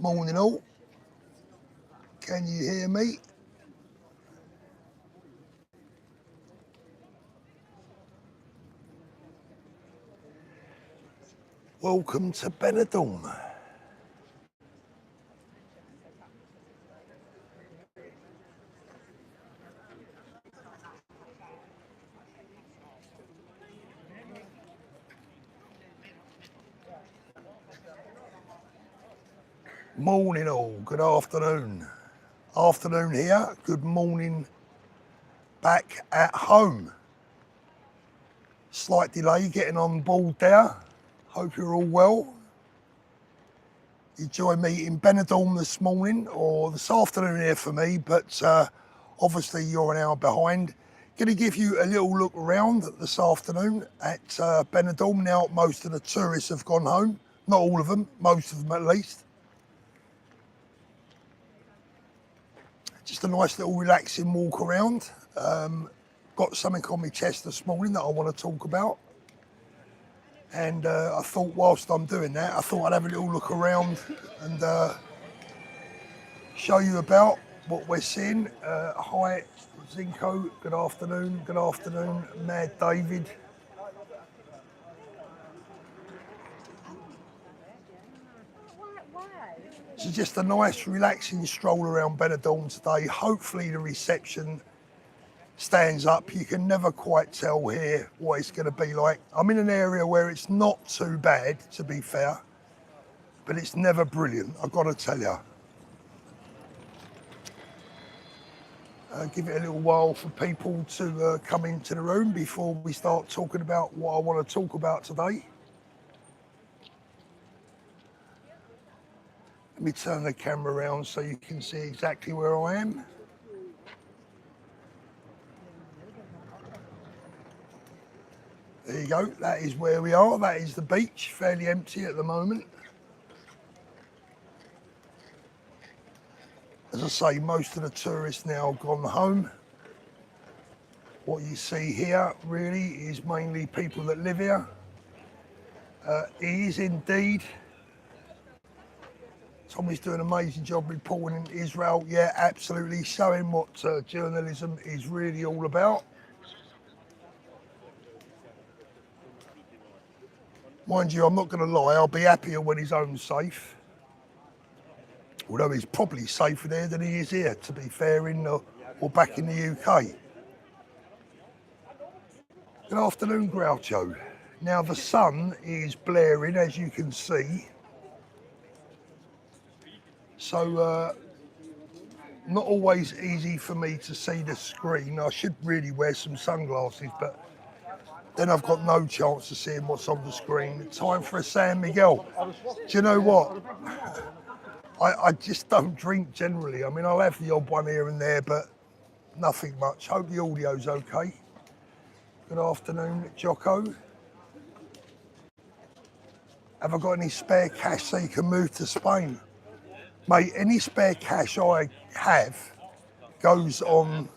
Morning all. Can you hear me? Welcome to Benidorm. Morning all, good afternoon. Afternoon here, good morning back at home. Slight delay getting on board there. Hope you're all well. You joined me in Benidorm this morning, or this afternoon here for me, but obviously you're an hour behind. Going to give you a little look around this afternoon at Benidorm. Now most of the tourists have gone home, not all of them, most of them at least. Just a nice little relaxing walk around. Got something on my chest this morning that I want to talk about. And I thought whilst I'm doing that, I thought I'd have a little look around and show you about what we're seeing. Hi, Zinko, good afternoon, Mad David. So just a nice relaxing stroll around Benidorm today. Hopefully the reception stands up. You can never quite tell here what it's going to be like. I'm in an area where it's not too bad, to be fair, but it's never brilliant, I've got to tell you. Give it a little while for people to come into the room before we start talking about what I want to talk about today. Let me turn the camera around so you can see exactly where I am. There you go, that is where we are. That is the beach, fairly empty at the moment. As I say, most of the tourists now have gone home. What you see here really is mainly people that live here. It is indeed. Tommy's doing an amazing job reporting in Israel. Yeah, absolutely, showing what journalism is really all about. Mind you, I'm not going to lie, I'll be happier when he's home safe. Although he's probably safer there than he is here, to be fair, or back in the UK. Good afternoon, Groucho. Now the sun is blaring, as you can see. So, not always easy for me to see the screen. I should really wear some sunglasses, but then I've got no chance of seeing what's on the screen. Time for a San Miguel. Do you know what? I just don't drink generally. I mean, I'll have the odd one here and there, but nothing much. Hope the audio's okay. Good afternoon, Jocko. Have I got any spare cash so you can move to Spain? Mate, any spare cash I have goes on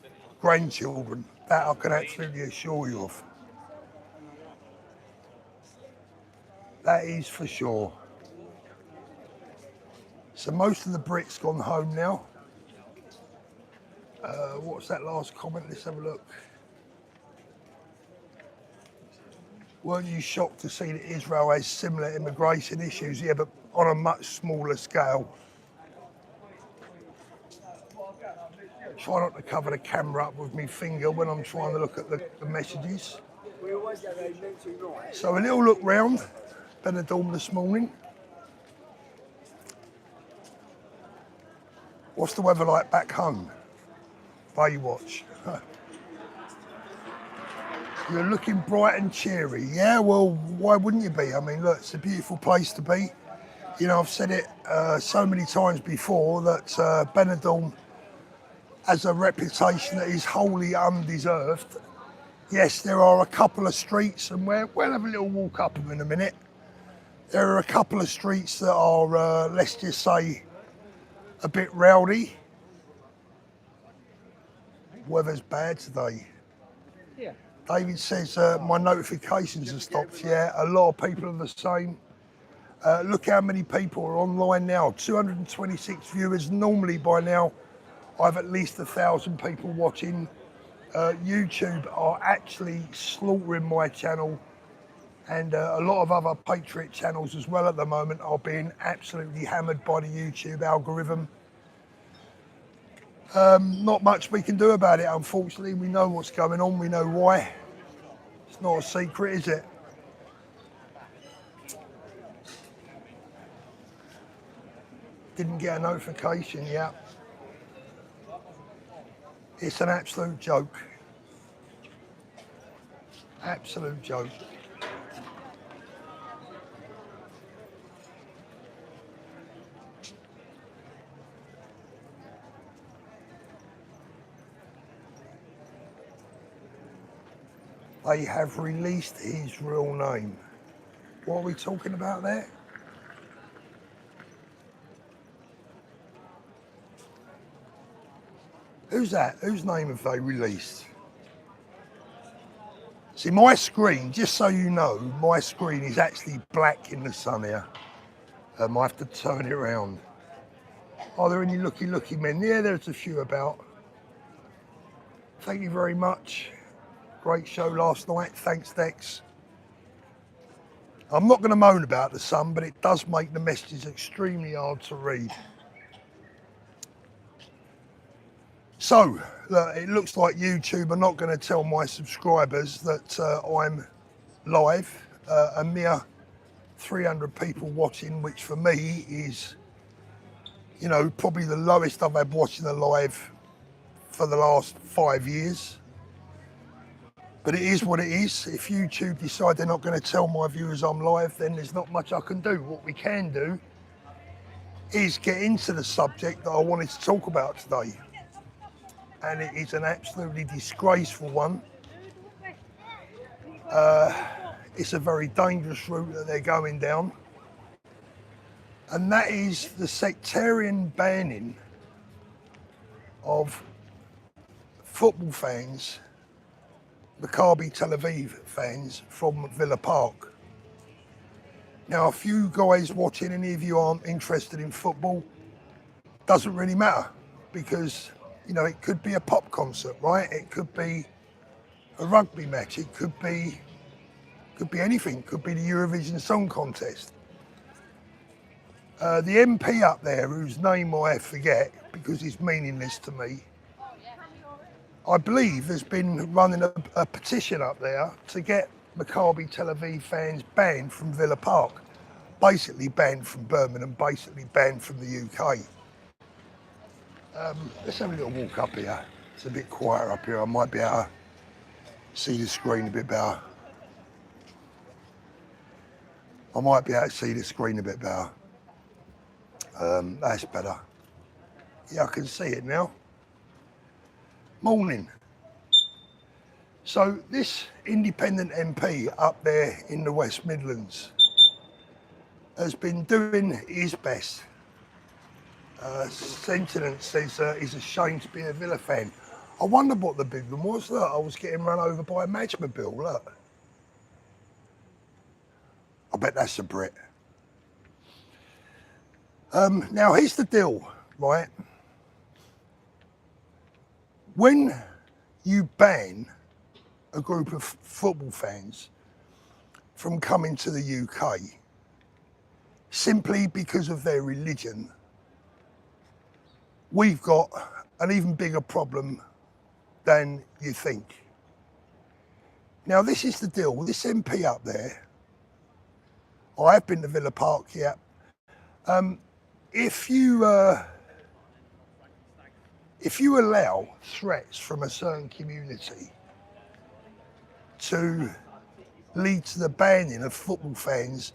grandchildren. That I can absolutely assure you of. That is for sure. So most of the Brits gone home now. What's that last comment? Let's have a look. Weren't you shocked to see that Israel has similar immigration issues? Yeah, but on a much smaller scale. Try not to cover the camera up with my finger when I'm trying to look at the messages. So a little look round Benidorm this morning. What's the weather like back home? Baywatch. You're looking bright and cheery. Yeah, well, why wouldn't you be? I mean, look, it's a beautiful place to be. You know, I've said it so many times before that Benidorm has a reputation that is wholly undeserved. Yes, there are a couple of streets, and we'll have a little walk up them in a minute. There are a couple of streets that are, let's just say, a bit rowdy. Weather's bad today. Yeah. David says my notifications have stopped. Yeah, a lot of people are the same. Look how many people are online now, 226 viewers. Normally by now, I've at least 1,000 people watching. YouTube are actually slaughtering my channel, and a lot of other Patriot channels as well at the moment are being absolutely hammered by the YouTube algorithm. Not much we can do about it, unfortunately. We know what's going on, we know why. It's not a secret, is it? Didn't get a notification yet. It's an absolute joke. Absolute joke. They have released his real name. What are we talking about there? Who's that? Whose name have they released? See, my screen, just so you know, my screen is actually black in the sun here. I have to turn it around. Are there any looky men? Yeah, there's a few about. Thank you very much. Great show last night. Thanks, Dex. I'm not going to moan about the sun, but it does make the messages extremely hard to read. So, look, it looks like YouTube are not going to tell my subscribers that I'm live. A mere 300 people watching, which for me is, you know, probably the lowest I've had watching a live for the last 5 years. But it is what it is. If YouTube decide they're not going to tell my viewers I'm live, then there's not much I can do. What we can do is get into the subject that I wanted to talk about today. And it is an absolutely disgraceful one. It's a very dangerous route that they're going down. And that is the sectarian banning of football fans, Maccabi Tel Aviv fans from Villa Park. Now, if you guys watching, any of you aren't interested in football, doesn't really matter, because, you know, it could be a pop concert, right? It could be a rugby match. It could be anything. It could be the Eurovision Song Contest. The MP up there, whose name I forget because he's meaningless to me, I believe has been running a petition up there to get Maccabi Tel Aviv fans banned from Villa Park. Basically banned from Birmingham, basically banned from the UK. Let's have a little walk up here. It's a bit quieter up here. I might be able to see the screen a bit better. That's better. Yeah, I can see it now. Morning. So this independent MP up there in the West Midlands has been doing his best. Sentiment says he's ashamed to be a Villa fan. I wonder what the big one was. Look, I was getting run over by a Matchmobile, look. I bet that's a Brit. Now here's the deal, right? When you ban a group of football fans from coming to the UK simply because of their religion, we've got an even bigger problem than you think. Now, this is the deal. This MP up there, I have been to Villa Park, yeah. If you allow threats from a certain community to lead to the banning of football fans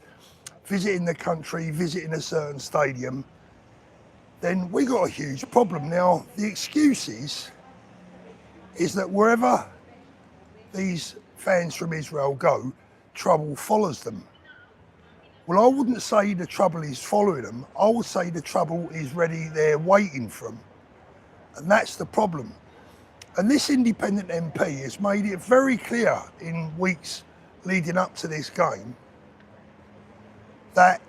visiting the country, visiting a certain stadium, then we got a huge problem. Now, the excuse is that wherever these fans from Israel go, trouble follows them. Well, I wouldn't say the trouble is following them. I would say the trouble is ready there waiting for them. And that's the problem. And this independent MP has made it very clear in weeks leading up to this game that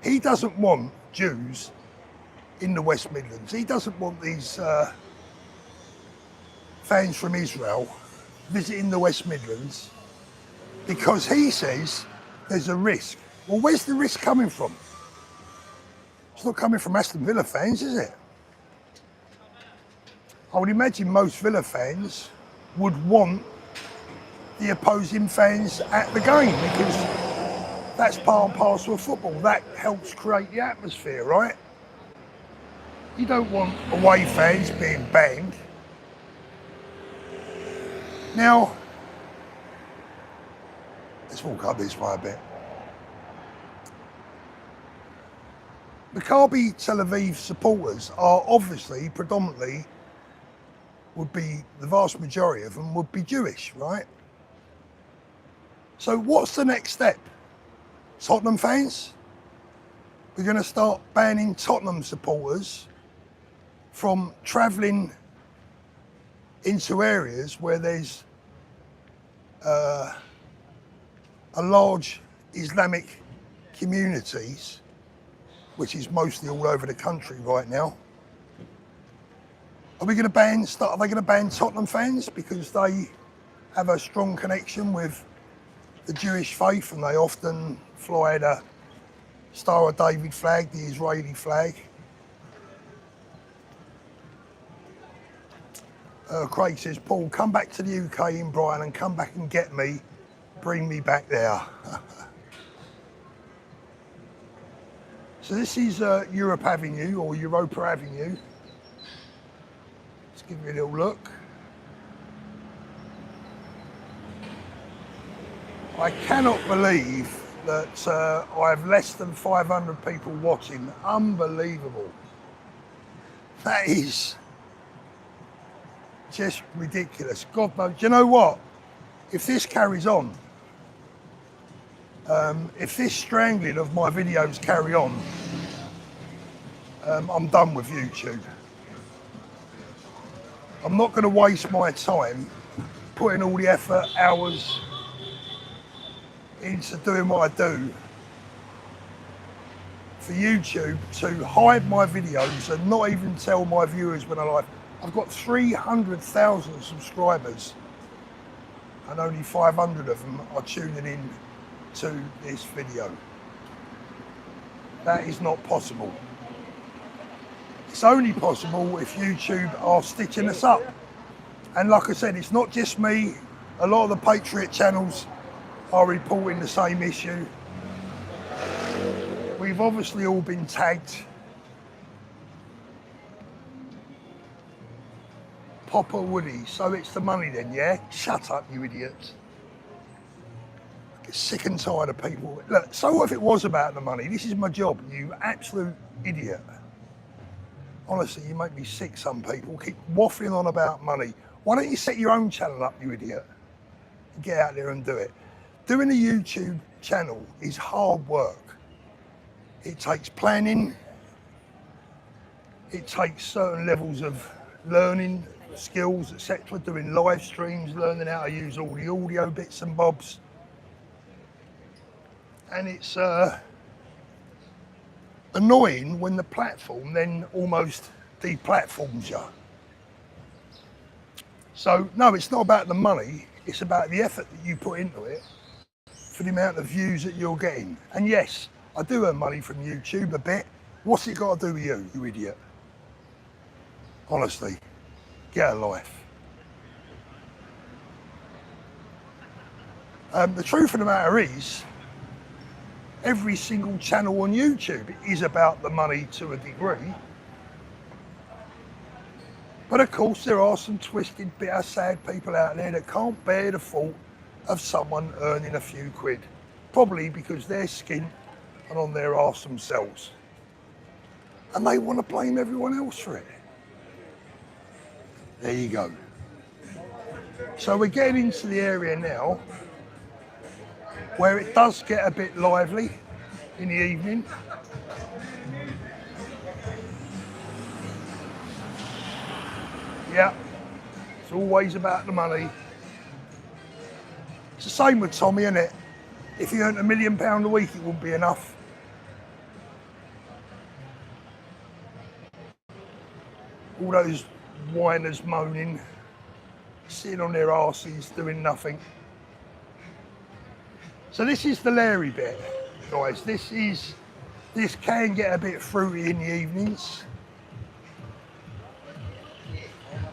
He doesn't want Jews in the West Midlands. He doesn't want these fans from Israel visiting the West Midlands because he says there's a risk. Well, where's the risk coming from? It's not coming from Aston Villa fans, is it? I would imagine most Villa fans would want the opposing fans at the game because that's part and parcel of football. That helps create the atmosphere, right? You don't want away fans being banned. Now, let's walk up this way a bit. Maccabi Tel Aviv supporters are obviously, predominantly, would be, the vast majority of them would be Jewish, right? So what's the next step? Tottenham fans? We're going to start banning Tottenham supporters from travelling into areas where there's a large Islamic communities, which is mostly all over the country right now. Are they going to ban Tottenham fans because they have a strong connection with the Jewish faith and they often fly the Star of David flag, the Israeli flag? Craig says, Paul, come back to the UK in Brighton and come back and get me, bring me back there. So this is Europe Avenue or Europa Avenue. Let's give you a little look. I cannot believe that I have less than 500 people watching. Unbelievable. That is just ridiculous. God knows. Do you know what? If this carries on, if this strangling of my videos carry on, I'm done with YouTube. I'm not going to waste my time putting all the effort, hours into doing what I do for YouTube to hide my videos and not even tell my viewers when I live. I've got 300,000 subscribers and only 500 of them are tuning in to this video. That is not possible. It's only possible if YouTube are stitching us up. And like I said, it's not just me. A lot of the Patriot channels are reporting the same issue. We've obviously all been tagged. Popper Woody, so it's the money then, yeah? Shut up, you idiots. I get sick and tired of people. Look, so what if it was about the money? This is my job, you absolute idiot. Honestly, you make me sick, some people. Keep waffling on about money. Why don't you set your own channel up, you idiot? Get out there and do it. Doing a YouTube channel is hard work. It takes planning. It takes certain levels of learning, skills, etc. Doing live streams, learning how to use all the audio bits and bobs. And it's annoying when the platform then almost deplatforms you. So no, it's not about the money, it's about the effort that you put into it for the amount of views that you're getting. And yes, I do earn money from YouTube a bit. What's it got to do with you, you idiot? Honestly, get a life. The truth of the matter is, every single channel on YouTube is about the money to a degree. But of course, there are some twisted, bitter, sad people out there that can't bear the thought of someone earning a few quid. Probably because they're skint and on their arse themselves. And they want to blame everyone else for it. There you go. So we're getting into the area now where it does get a bit lively in the evening. Yeah, it's always about the money. It's the same with Tommy, isn't it? If he earned £1 million a week, it wouldn't be enough. All those whiners moaning, sitting on their arses, doing nothing. So this is the Larry bit, guys. This can get a bit fruity in the evenings.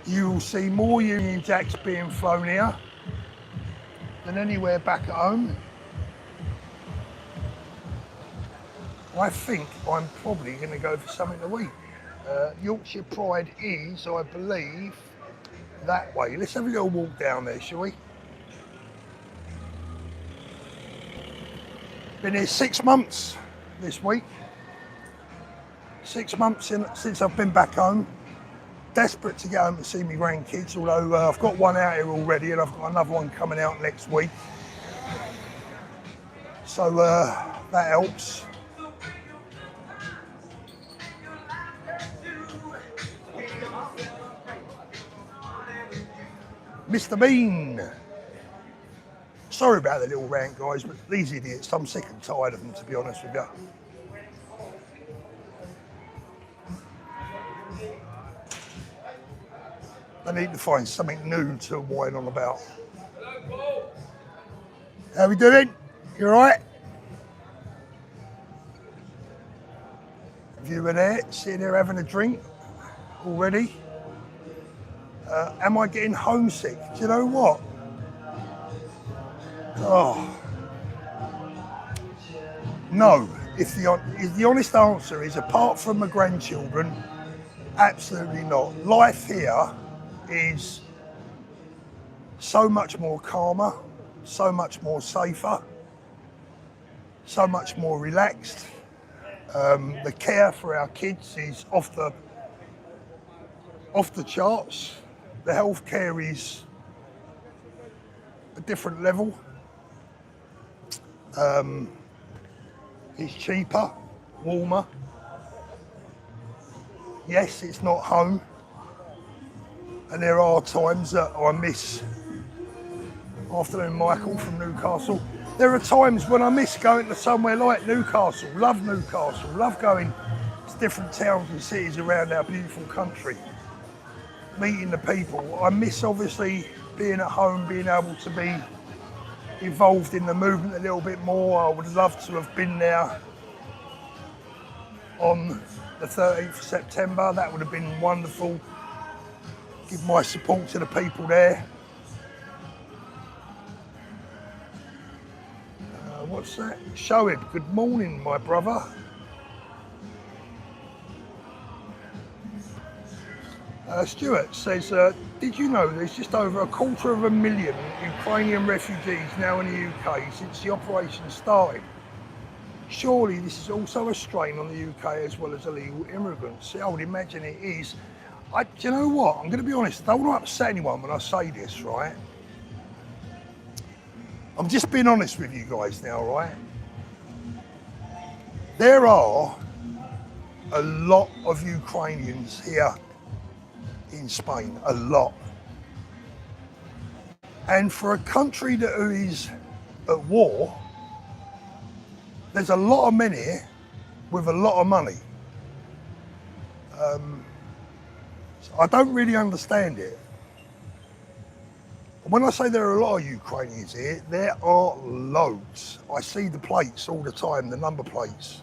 You will see more Union Jacks being flown here than anywhere back at home. I think I'm probably going to go for something to eat. Yorkshire Pride is, I believe, that way. Let's have a little walk down there, shall we? Been here 6 months this week. 6 months since I've been back home. Desperate to get home to see my grandkids, although I've got one out here already and I've got another one coming out next week. So that helps. Mr. Bean. Sorry about the little rant, guys, but these idiots, I'm sick and tired of them, to be honest with you. I need to find something new to whine on about. How we doing? You all right? You were there, sitting there having a drink already. Am I getting homesick? Do you know what? Oh. No. If the honest answer is, apart from my grandchildren, absolutely not. Life here is so much more calmer, so much more safer, so much more relaxed. The care for our kids is off the charts. The healthcare is a different level. It's cheaper, warmer. Yes, it's not home. And there are times that I miss afternoon Michael from Newcastle. There are times when I miss going to somewhere like Newcastle. Love Newcastle, love going to different towns and cities around our beautiful country. Meeting the people. I miss obviously being at home, being able to be involved in the movement a little bit more. I would love to have been there on the 13th of September. That would have been wonderful. Give my support to the people there. What's that? Shoaib, good morning, my brother. Stuart says, did you know there's just over 250,000 Ukrainian refugees now in the UK since the operation started? Surely this is also a strain on the UK as well as illegal immigrants. I would imagine it is. Do you know what? I'm going to be honest, I don't want to upset anyone when I say this, right? I'm just being honest with you guys now, right? There are a lot of Ukrainians here in Spain, a lot. And for a country that is at war, there's a lot of men here with a lot of money. So I don't really understand it. When I say there are a lot of Ukrainians here, there are loads. I see the plates all the time, the number plates.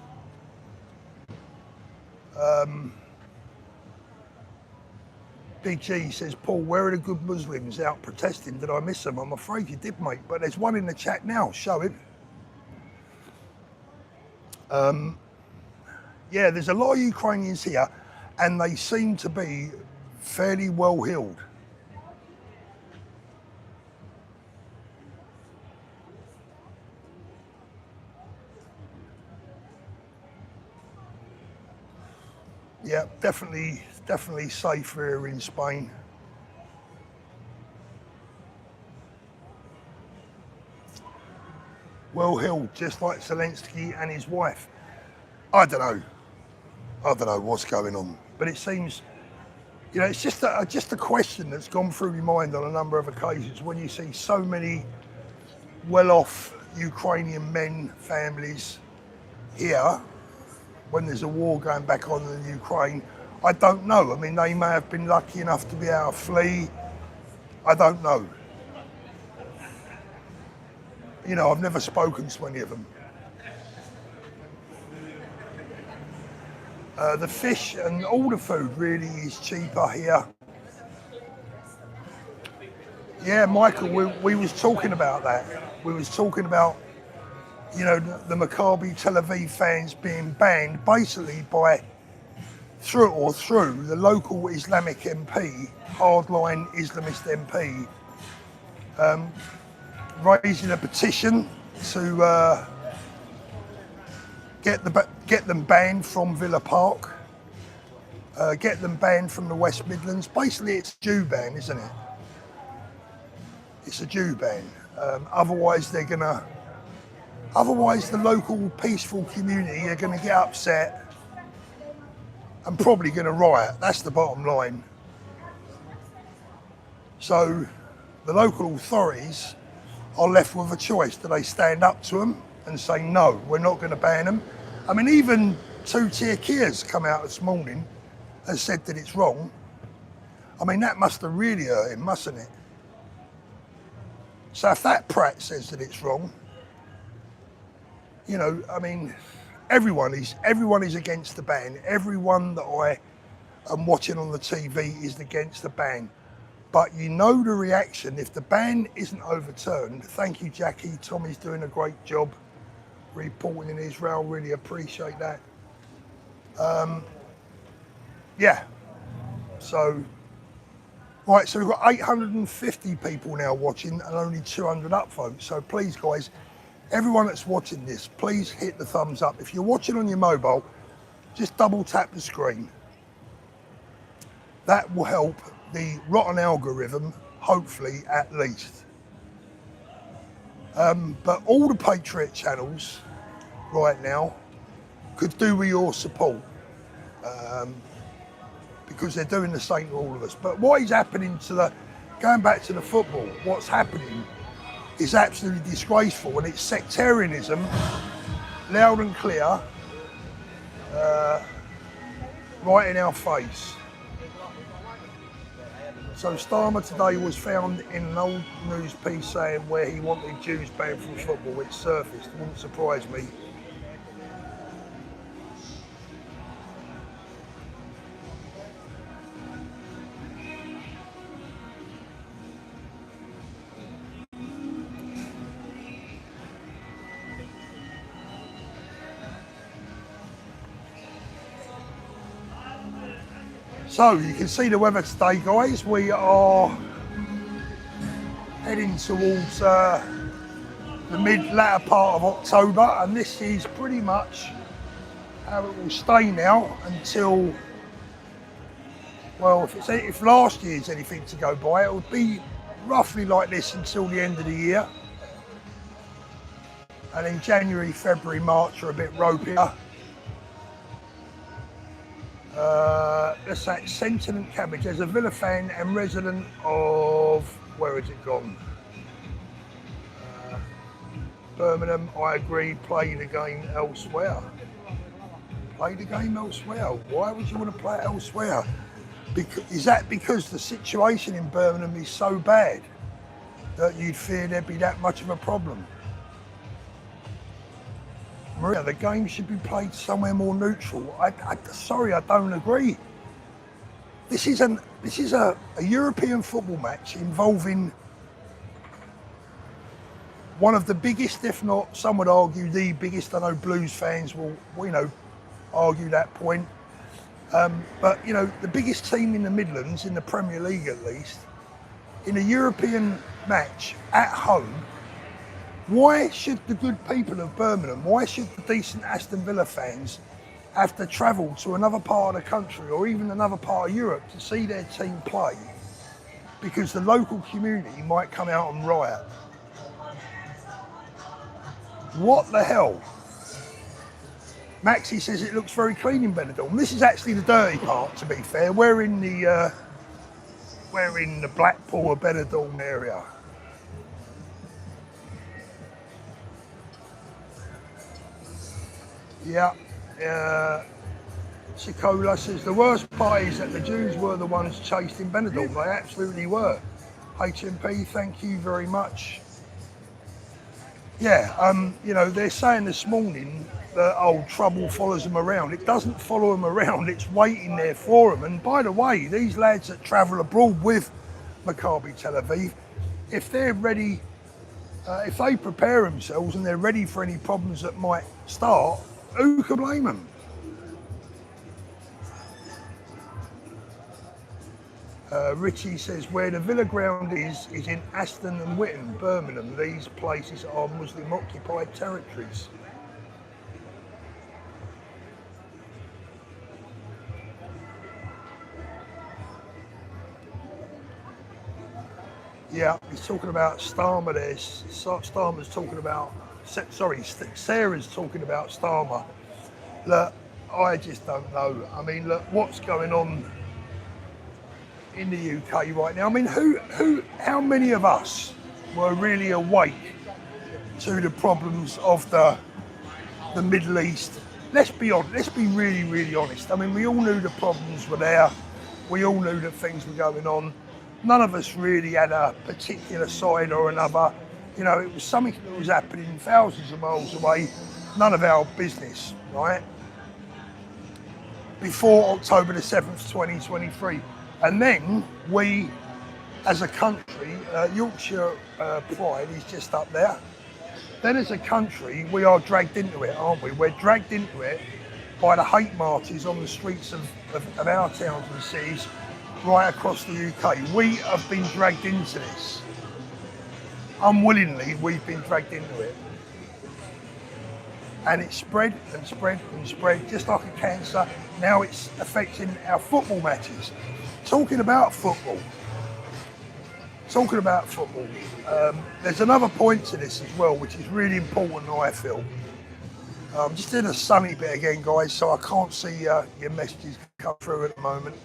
Big G says, Paul, where are the good Muslims out protesting? Did I miss them? I'm afraid you did, mate, but there's one in the chat now, show him. Yeah, there's a lot of Ukrainians here, and they seem to be fairly well heeled. Yeah, definitely safer here in Spain. Well heeled, just like Zelensky and his wife. I don't know what's going on, but it seems, you know, it's just a question that's gone through my mind on a number of occasions when you see so many well-off Ukrainian men, families here, when there's a war going back on in Ukraine. I don't know. I mean, they may have been lucky enough to be able to flee. I don't know. You know, I've never spoken to any of them. The fish and all the food really is cheaper here. Yeah, Michael, we was talking about that. We was talking about, you know, the Maccabi Tel Aviv fans being banned basically by through the local Islamic MP, hardline Islamist MP, raising a petition to get them banned from Villa Park, get them banned from the West Midlands. Basically, it's a Jew ban, isn't it? It's a Jew ban. Otherwise, the local peaceful community are going to get upset and probably going to riot. That's the bottom line. So the local authorities are left with a choice. Do they stand up to them and say, no, we're not going to ban them? I mean, even two-tier Kia's come out this morning and said that it's wrong. I mean, that must have really hurt him, mustn't it? So if that prat says that it's wrong, you know, I mean, everyone is against the ban. Everyone that I am watching on the TV is against the ban. But you know the reaction if the ban isn't overturned. Thank you, Jackie. Tommy's doing a great job reporting in Israel. Really appreciate that. Yeah. So, right, so we've got 850 people now watching and only 200 upvotes. So please, guys, everyone that's watching this, please hit the thumbs up. If you're watching on your mobile, just double tap the screen. That will help the rotten algorithm, hopefully, at least. But all the Patriot channels right now could do with your support, because they're doing the same to all of us. But what is happening going back to the football, what's happening is absolutely disgraceful, and it's sectarianism, loud and clear, right in our face. So Starmer today was found in an old news piece saying where he wanted Jews banned from football. It surfaced, it wouldn't surprise me. So you can see the weather today, guys. We are heading towards the latter part of October, and this is pretty much how it will stay now until, well, if last year's anything to go by, it would be roughly like this until the end of the year. And then January, February, March are a bit ropier. That's that Sentiment Cabbage. There's a Villa fan and resident of, where has it gone? Birmingham, I agree, play the game elsewhere. Play the game elsewhere. Why would you want to play it elsewhere? Is that because the situation in Birmingham is so bad that you'd fear there'd be that much of a problem? Maria, the game should be played somewhere more neutral. Sorry, I don't agree. This is a European football match involving one of the biggest, if not, some would argue the biggest. I know Blues fans will, you know, argue that point. But, you know, the biggest team in the Midlands, in the Premier League at least, in a European match at home, why should the good people of Birmingham, why should the decent Aston Villa fans have to travel to another part of the country or even another part of Europe to see their team play because the local community might come out and riot? What the hell? Maxie says it looks very clean in Benidorm. This is actually the dirty part, to be fair. We're in the Blackpool or Benidorm area. Yeah, Sikola says the worst part is that the Jews were the ones chased in Benidorm. They absolutely were. HMP, thank you very much. Yeah, you know, they're saying this morning that, oh, trouble follows them around. It doesn't follow them around, it's waiting there for them. And by the way, these lads that travel abroad with Maccabi Tel Aviv, if they're ready, if they prepare themselves and they're ready for any problems that might start, who can blame them? Richie says where the Villa ground is in Aston and Witton, Birmingham. These places are Muslim occupied territories. Yeah, he's talking about Starmer there. Starmer's talking about, sorry, Sarah's talking about Starmer. Look, I just don't know. I mean, look, what's going on in the UK right now? I mean, how many of us were really awake to the problems of the Middle East? Let's be honest, let's be really, really honest. I mean, we all knew the problems were there. We all knew that things were going on. None of us really had a particular side or another. You know, it was something that was happening thousands of miles away, none of our business, right? Before October the 7th, 2023. And then we, as a country, Yorkshire Pride is just up there. Then as a country, we are dragged into it, aren't we? We're dragged into it by the hate marches on the streets of our towns and cities right across the UK. We have been dragged into this. Unwillingly, we've been dragged into it. And it's spread and spread and spread, just like a cancer. Now it's affecting our football matches. Talking about football, there's another point to this as well, which is really important, I feel. I'm just in a sunny bit again, guys, so I can't see your messages come through at the moment.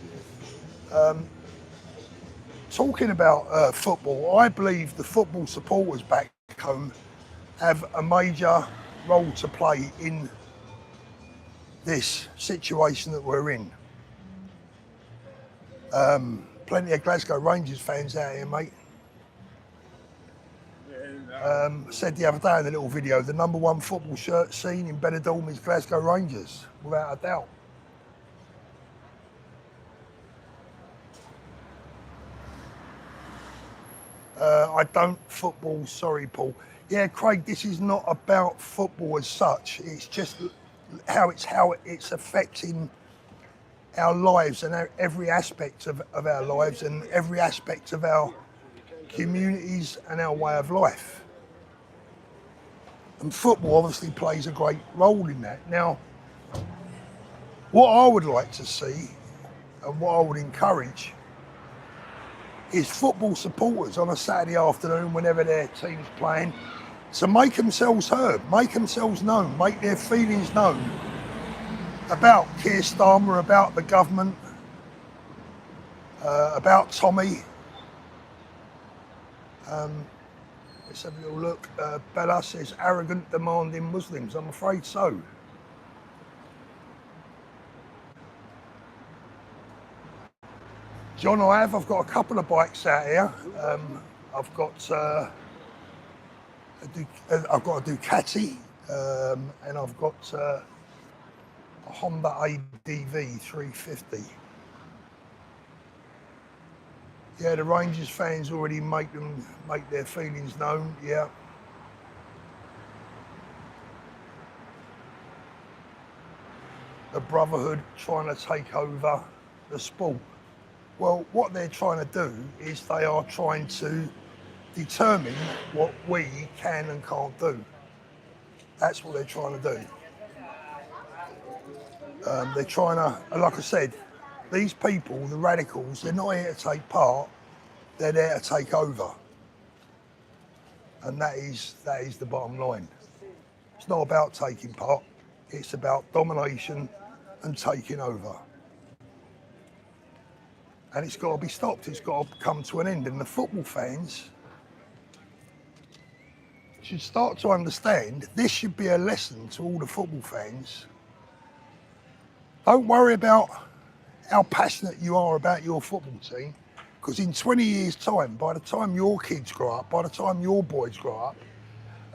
Talking about football, I believe the football supporters back home have a major role to play in this situation that we're in. Plenty of Glasgow Rangers fans out here, mate. Said the other day in the little video, the #1 football shirt scene in Benidorm is Glasgow Rangers, without a doubt. I don't football, sorry, Paul. Yeah, Craig, this is not about football as such. It's just how it's affecting our lives and every aspect of our lives and every aspect of our communities and our way of life. And football obviously plays a great role in that. Now, what I would like to see and what I would encourage is football supporters on a Saturday afternoon, whenever their team's playing, to make themselves heard, make themselves known, make their feelings known about Keir Starmer, about the government, about Tommy. Let's have a little look. Bella says, arrogant, demanding Muslims. I'm afraid so. John, I've got a couple of bikes out here. I've got a Ducati, and I've got a Honda ADV 350. Yeah, the Rangers fans already make their feelings known. Yeah. The Brotherhood trying to take over the sport. Well, what they're trying to do is they are trying to determine what we can and can't do. That's what they're trying to do. They're trying to, like I said, these people, the radicals, they're not here to take part, they're there to take over. And that is the bottom line. It's not about taking part, it's about domination and taking over. And it's got to be stopped, it's got to come to an end. And the football fans should start to understand, this should be a lesson to all the football fans. Don't worry about how passionate you are about your football team, because in 20 years' time, by the time your kids grow up, by the time your boys grow up,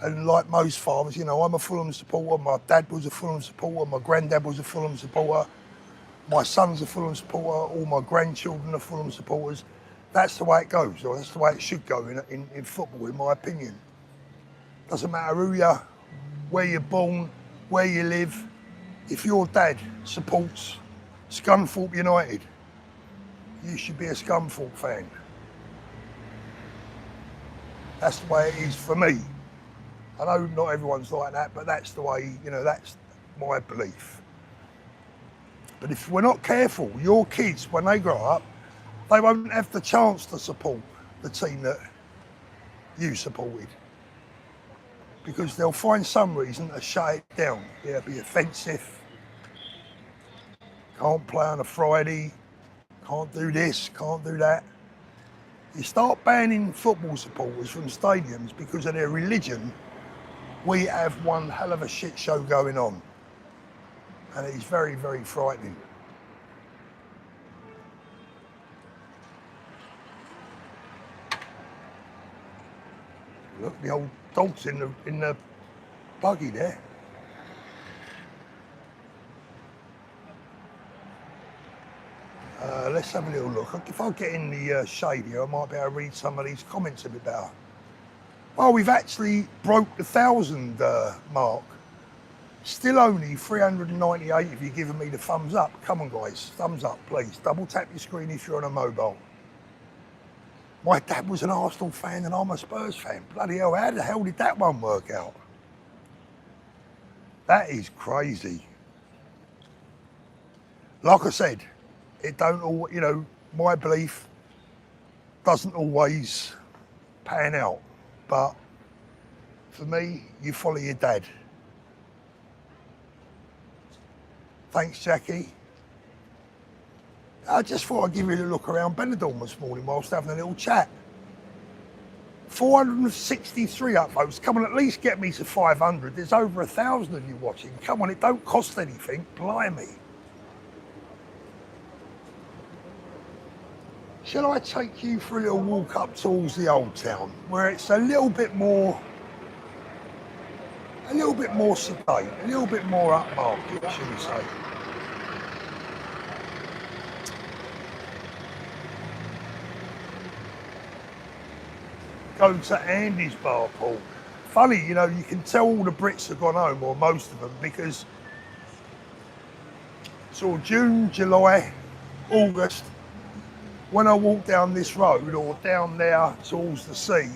and like most fathers, you know, I'm a Fulham supporter, my dad was a Fulham supporter, my granddad was a Fulham supporter, my son's a Fulham supporter, all my grandchildren are Fulham supporters. That's the way it goes, or that's the way it should go in football, in my opinion. Doesn't matter who you are, where you're born, where you live. If your dad supports Scunthorpe United, you should be a Scunthorpe fan. That's the way it is for me. I know not everyone's like that, but that's the way, you know, that's my belief. But if we're not careful, your kids, when they grow up, they won't have the chance to support the team that you supported, because they'll find some reason to shut it down. It'll be offensive, can't play on a Friday, can't do this, can't do that. You start banning football supporters from stadiums because of their religion, we have one hell of a shit show going on. And it is very, very frightening. Look, the old dog's in the buggy there. Let's have a little look. If I get in the shade here, I might be able to read some of these comments a bit better. Well, we've actually broke the 1,000 mark. Still only 398 if you're giving me the thumbs up. Come on, guys, thumbs up, please. Double tap your screen if you're on a mobile. My dad was an Arsenal fan and I'm a Spurs fan. Bloody hell, how the hell did that one work out? That is crazy. Like I said, it don't all, you know, my belief doesn't always pan out. But for me, you follow your dad. Thanks, Jackie. I just thought I'd give you a look around Benidorm this morning whilst having a little chat. 463 upvotes. Come on, at least get me to 500. There's over 1,000 of you watching. Come on, it don't cost anything. Blimey. Shall I take you for a little walk up towards the old town, where it's a little bit more sedate, a little bit more upmarket, should we say. Go to Andy's bar, Paul. Funny, you know, you can tell all the Brits have gone home, or most of them, because sort of June, July, August, when I walk down this road or down there towards the sea,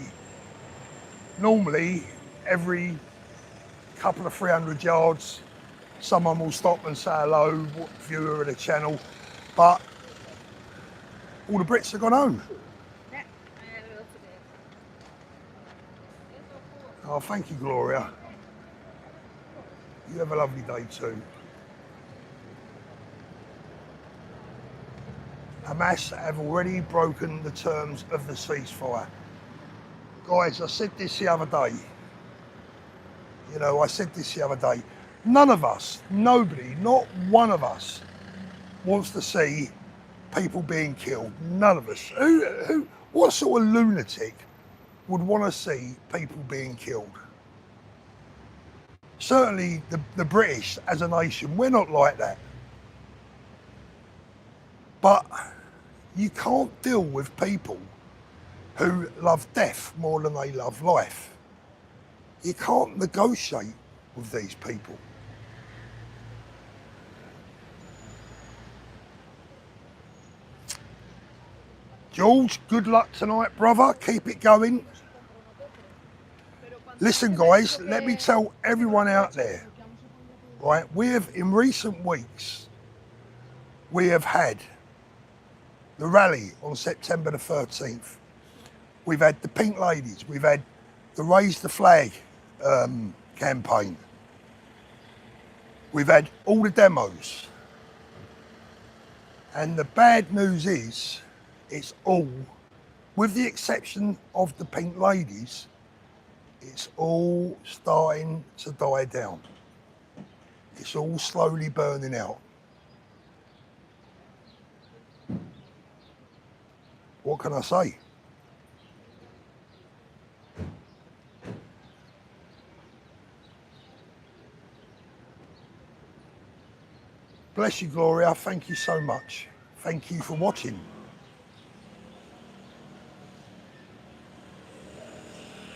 normally every couple of 300 yards, someone will stop and say hello, viewer of the channel, but all the Brits have gone home. Oh, thank you, Gloria. You have a lovely day too. Hamas have already broken the terms of the ceasefire. Guys, I said this the other day. You know, I said this the other day. None of us, nobody, not one of us wants to see people being killed. None of us. What sort of lunatic would want to see people being killed? Certainly the British as a nation, we're not like that. But you can't deal with people who love death more than they love life. You can't negotiate with these people. George, good luck tonight, brother. Keep it going. Listen, guys, let me tell everyone out there, right? We have, in recent weeks, we have had the rally on September the 13th. We've had the Pink Ladies. We've had the Raise the Flag campaign. We've had all the demos. And the bad news is, it's all, with the exception of the Pink Ladies, it's all starting to die down. It's all slowly burning out. What can I say? Bless you, Gloria. Thank you so much. Thank you for watching.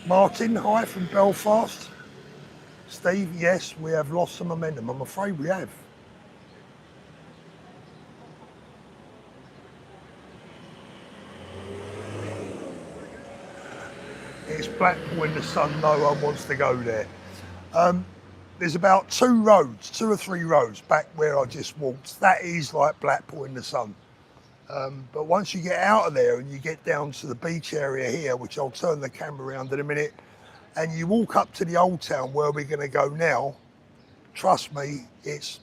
Martin, hi from Belfast. Steve, yes, we have lost some momentum. I'm afraid we have. It's Blackpool in the sun. No one wants to go there. There's about 2 or 3 roads back where I just walked. That is like Blackpool in the sun. But once you get out of there and you get down to the beach area here, which I'll turn the camera around in a minute, and you walk up to the old town where we're going to go now, trust me, it's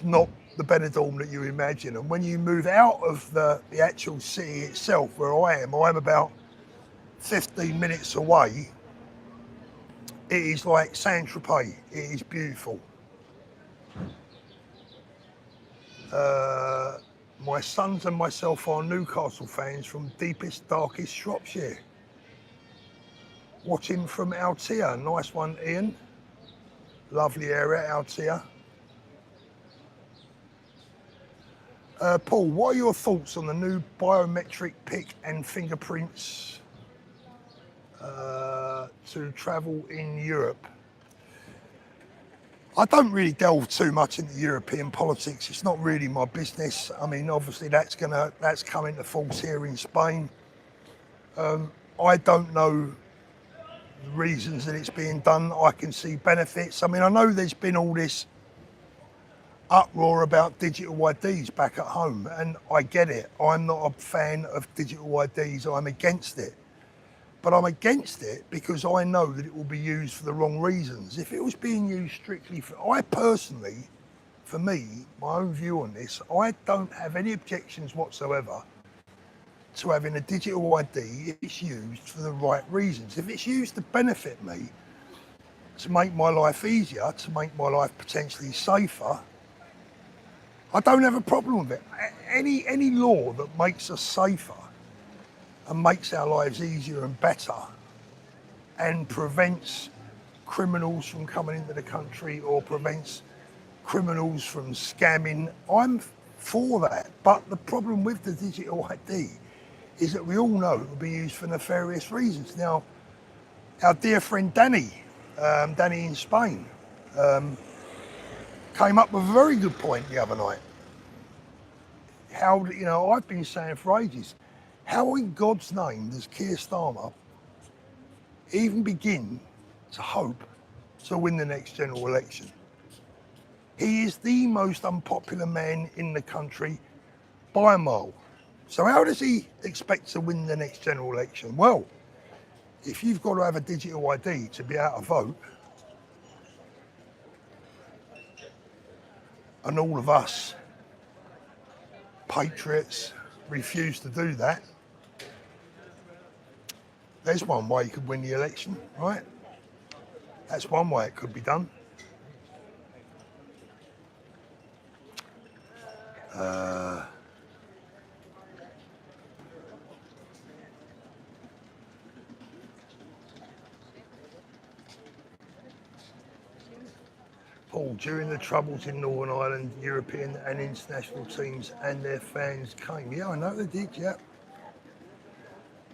not the Benidorm that you imagine. And when you move out of the actual city itself, where I'm about 15 minutes away. It is like Saint-Tropez. It is beautiful. My sons and myself are Newcastle fans from deepest, darkest Shropshire. Watching from Altea. Nice one, Ian. Lovely area, Altea. Paul, what are your thoughts on the new biometric pick and fingerprints to travel in Europe? I don't really delve too much into European politics. It's not really my business. I mean, obviously that's coming to force here in Spain. I don't know the reasons that it's being done. I can see benefits. I mean, I know there's been all this uproar about digital IDs back at home, and I get it. I'm not a fan of digital IDs. I'm against it. But I'm against it because I know that it will be used for the wrong reasons. If it was being used strictly for, I personally, for me, my own view on this, I don't have any objections whatsoever to having a digital ID if it's used for the right reasons. If it's used to benefit me, to make my life easier, to make my life potentially safer, I don't have a problem with it. Any law that makes us safer and makes our lives easier and better and prevents criminals from coming into the country or prevents criminals from scamming, I'm for that. But the problem with the digital ID is that we all know it will be used for nefarious reasons. Now, our dear friend Danny in Spain, came up with a very good point the other night. How, I've been saying for ages, how in God's name does Keir Starmer even begin to hope to win the next general election? He is the most unpopular man in the country by a mile. So how does he expect to win the next general election? Well, if you've got to have a digital ID to be able to vote, and all of us patriots refuse to do that, there's one way you could win the election, right? That's one way it could be done. Paul, during the troubles in Northern Ireland, European and international teams and their fans came. Yeah, I know they did, yeah.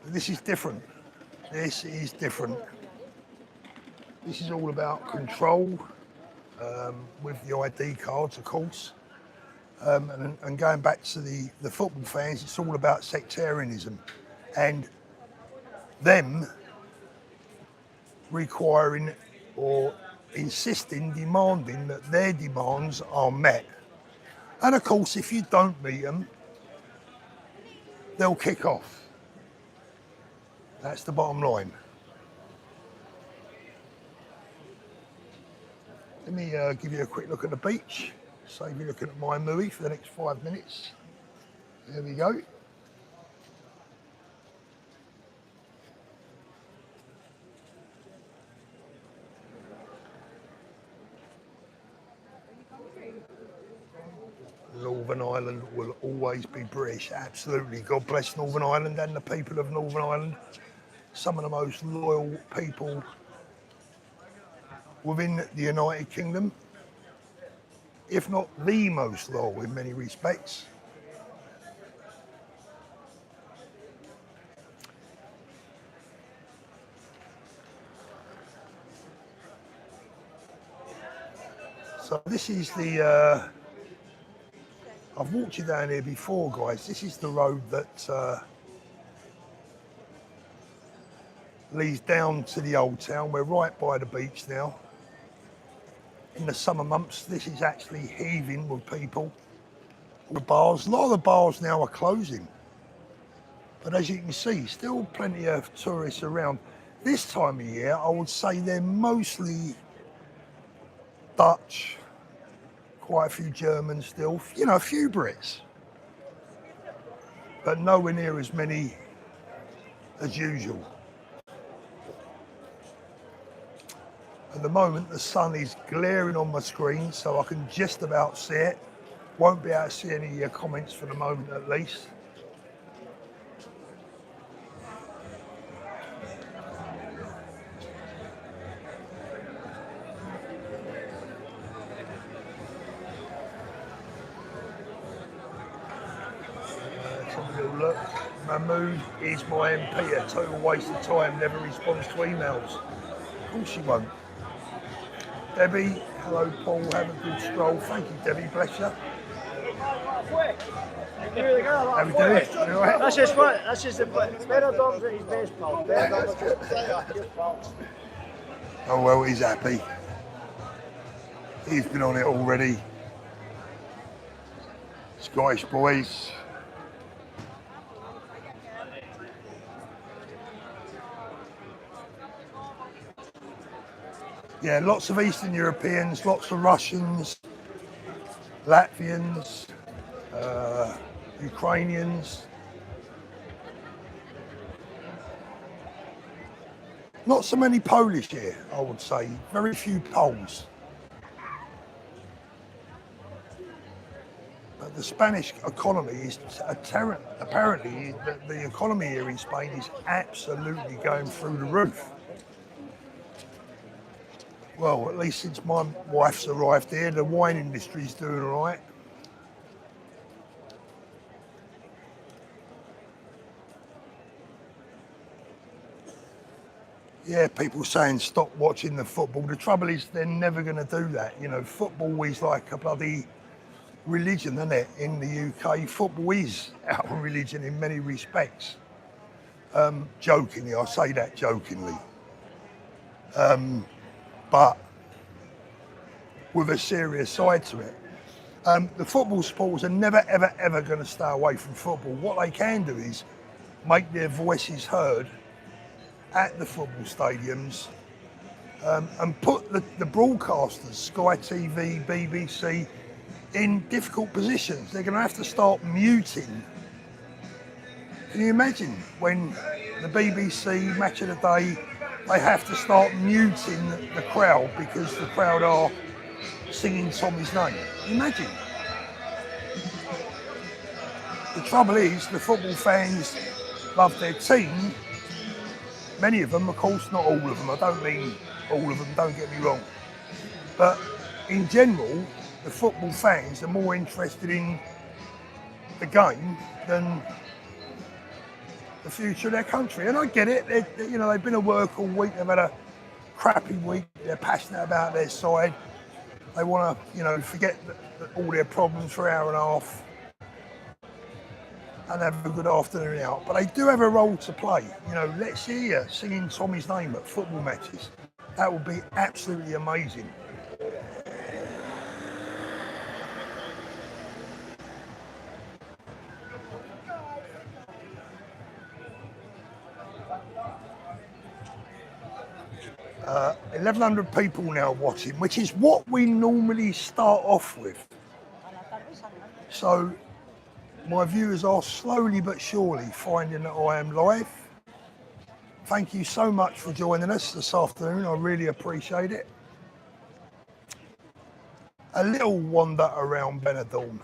But this is different. This is different. This is all about control with the ID cards, of course. And going back to the football fans, it's all about sectarianism and them requiring or insisting, demanding that their demands are met. And of course, if you don't meet them, they'll kick off. That's the bottom line. Let me give you a quick look at the beach. Save you looking at my movie for the next 5 minutes. There we go. Little Northern Ireland will always be British, absolutely. God bless Northern Ireland and the people of Northern Ireland. Some of the most loyal people within the United Kingdom, if not the most loyal in many respects. So this is the, I've walked you down here before, guys. This is the road that leads down to the old town. We're right by the beach now. In the summer months, this is actually heaving with people. The bars, a lot of the bars now are closing. But as you can see, still plenty of tourists around. This time of year, I would say they're mostly Dutch, quite a few Germans still, you know, a few Brits, but nowhere near as many as usual. At the moment, the sun is glaring on my screen, so I can just about see it. Won't be able to see any of your comments for the moment, at least. Let's have a little look. Mahmood is my MP, a total waste of time, never responds to emails. Of course she won't. Debbie, hello Paul, have a good stroll. Thank you Debbie, bless you. How we doing? You all right? That's just the Benidorm's at his best, pal. Oh well, he's happy. He's been on it already. Scottish boys. Yeah, lots of Eastern Europeans, lots of Russians, Latvians, Ukrainians. Not so many Polish here, I would say. Very few Poles. But the Spanish economy is apparently the economy here in Spain is absolutely going through the roof. Well, at least since my wife's arrived here, the wine industry's doing all right. Yeah, people saying stop watching the football. The trouble is they're never going to do that. You know, football is like a bloody religion, isn't it? In the UK, football is our religion in many respects. Jokingly, I say that jokingly. But with a serious side to it. The football supporters are never, ever, ever going to stay away from football. What they can do is make their voices heard at the football stadiums and put the broadcasters, Sky TV, BBC, in difficult positions. They're going to have to start muting. Can you imagine when the BBC Match of the Day, they have to start muting the crowd because the crowd are singing Tommy's name? Imagine. The trouble is, the football fans love their team. Many of them, of course, not all of them. I don't mean all of them, don't get me wrong. But in general, the football fans are more interested in the game than the future of their country. And I get it. You know, they've been at work all week. They've had a crappy week. They're passionate about their side. They want to, you know, forget all their problems for an hour and a half and have a good afternoon out. But they do have a role to play. You know, let's hear you singing Tommy's name at football matches. That would be absolutely amazing. Uh, 1,100 people now watching, which is what we normally start off with. So my viewers are slowly but surely finding that I am live. Thank you so much for joining us this afternoon. I really appreciate it. A little wander around Benidorm.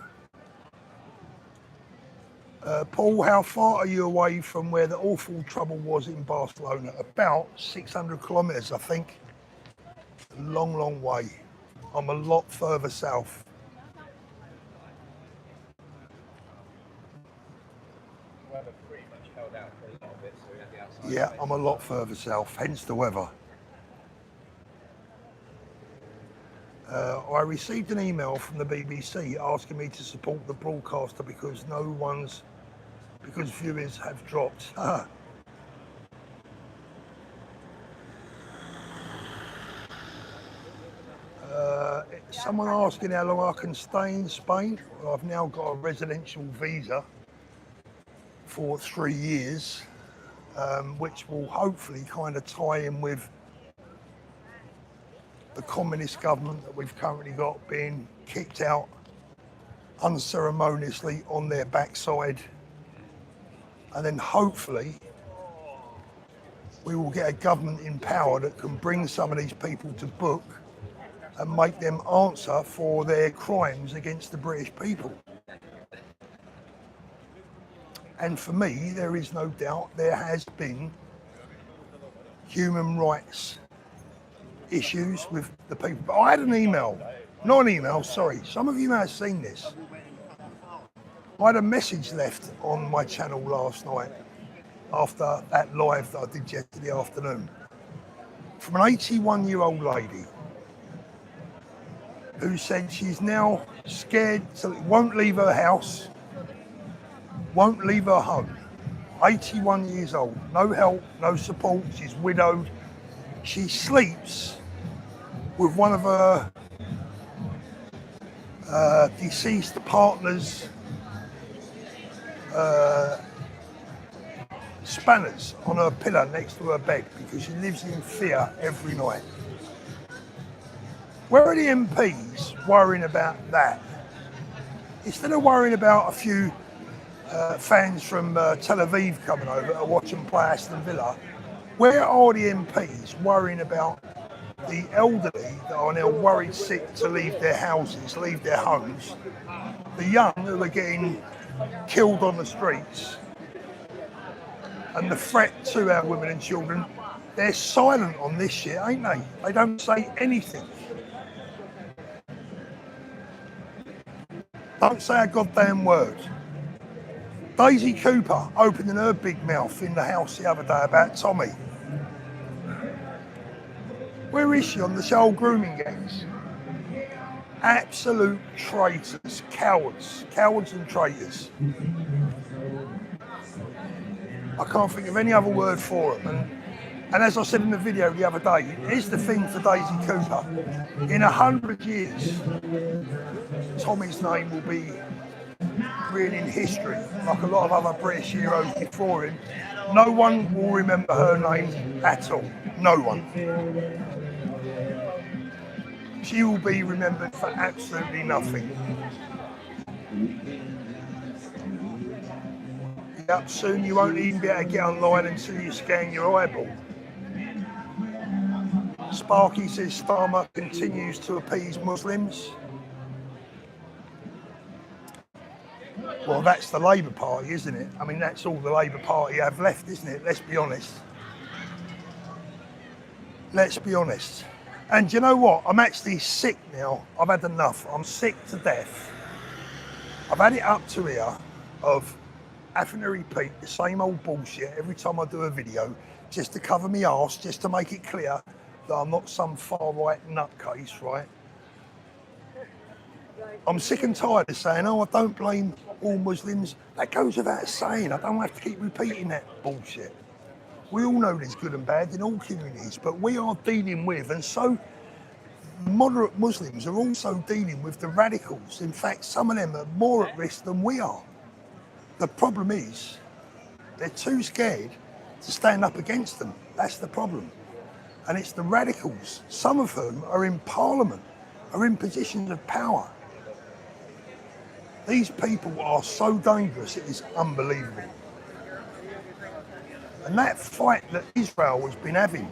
Paul, how far are you away from where the awful trouble was in Barcelona? About 600 kilometres, I think. A long, long way. I'm a lot further south. Weather pretty much held out for a little bit, so we had the outside. Yeah, I'm a lot further south, hence the weather. I received an email from the BBC asking me to support the broadcaster because viewers have dropped. Someone asking how long I can stay in Spain. Well, I've now got a residential visa for 3 years, which will hopefully kind of tie in with the communist government that we've currently got being kicked out unceremoniously on their backside. And then hopefully we will get a government in power that can bring some of these people to book and make them answer for their crimes against the British people. And for me, there is no doubt there has been human rights issues with the people. But I had an email, not an email, sorry. Some of you may have seen this. I had a message left on my channel last night after that live that I did yesterday afternoon from an 81-year-old lady who said she's now scared, so won't leave her house, won't leave her home. 81 years old, no help, no support, she's widowed. She sleeps with one of her deceased partner's spanners on her pillow next to her bed because she lives in fear every night. Where are the MPs worrying about that? Instead of worrying about a few fans from Tel Aviv coming over to watch them play Aston Villa, where are the MPs worrying about the elderly that are now worried sick to leave their houses, leave their homes, the young who are getting killed on the streets, and the threat to our women and children? They're silent on this shit, ain't they? They don't say anything. Don't say a goddamn word. Daisy Cooper opening her big mouth in the house the other day about Tommy. Where is she on the whole grooming gangs? Absolute traitors, cowards and traitors. I can't think of any other word for them. And as I said in the video the other day, here's the thing for Daisy Cooper. In 100 years, Tommy's name will be written in history, like a lot of other British heroes before him. No one will remember her name at all. No one. She will be remembered for absolutely nothing. Yep, soon you won't even be able to get online until you scan your eyeball. Sparky says Starmer continues to appease Muslims. Well, that's the Labour Party, isn't it? I mean, that's all the Labour Party have left, isn't it? Let's be honest. Let's be honest. And you know what? I'm actually sick now. I've had enough. I'm sick to death. I've had it up to here of having to repeat the same old bullshit every time I do a video, just to cover me arse, just to make it clear that I'm not some far-right nutcase, right? I'm sick and tired of saying, oh, I don't blame all Muslims. That goes without saying. I don't have to keep repeating that bullshit. We all know there's good and bad in all communities, but we are dealing with, and so moderate Muslims are also dealing with the radicals. In fact, some of them are more at risk than we are. The problem is, they're too scared to stand up against them. That's the problem. And it's the radicals, some of whom are in Parliament, are in positions of power. These people are so dangerous, it is unbelievable. And that fight that Israel has been having,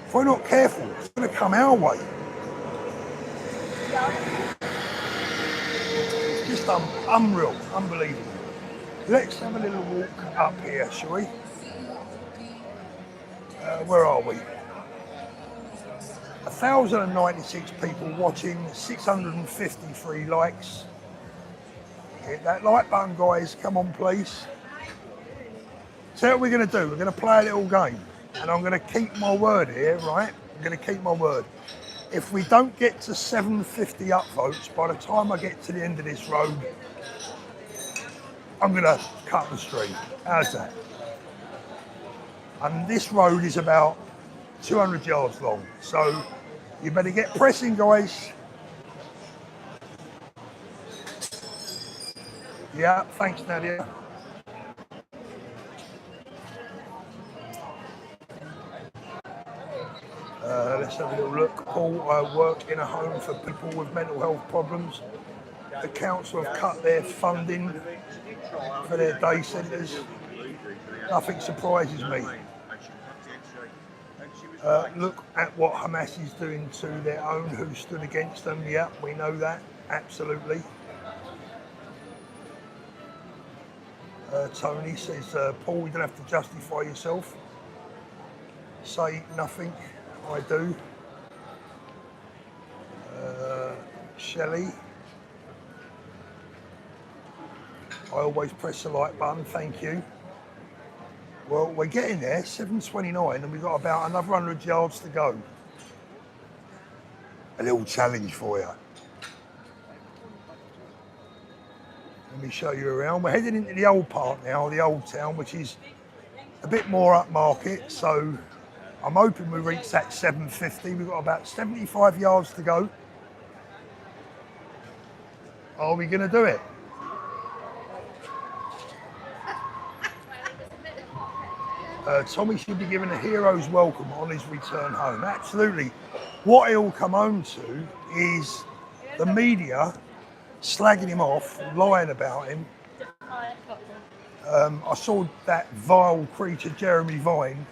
if we're not careful, it's going to come our way. It's just just unreal, unbelievable. Let's have a little walk up here, shall we? Where are we? 1,096 people watching, 653 likes. Hit that like button, guys. Come on, please. So what we're going to do, we're going to play a little game. And I'm going to keep my word here, right? I'm going to keep my word. If we don't get to 750 upvotes by the time I get to the end of this road, I'm going to cut the stream. How's that? And this road is about 200 yards long. So you better get pressing, guys. Yeah, thanks, Nadia. Let's have a little look. Paul, I work in a home for people with mental health problems. The council have cut their funding for their day centres. Nothing surprises me. Look at what Hamas is doing to their own who stood against them. Yeah, we know that, absolutely. Tony says, Paul, you don't have to justify yourself. Say nothing. I do. Shelley. I always press the like button, thank you. Well, we're getting there, 7:29, and we've got about another 100 yards to go. A little challenge for you. Let me show you around. We're heading into the old part now, the old town, which is a bit more upmarket, so I'm hoping we reach that 750. We've got about 75 yards to go. Are we going to do it? Tommy should be given a hero's welcome on his return home. Absolutely. What he'll come home to is the media slagging him off, lying about him. I saw that vile creature, Jeremy Vine,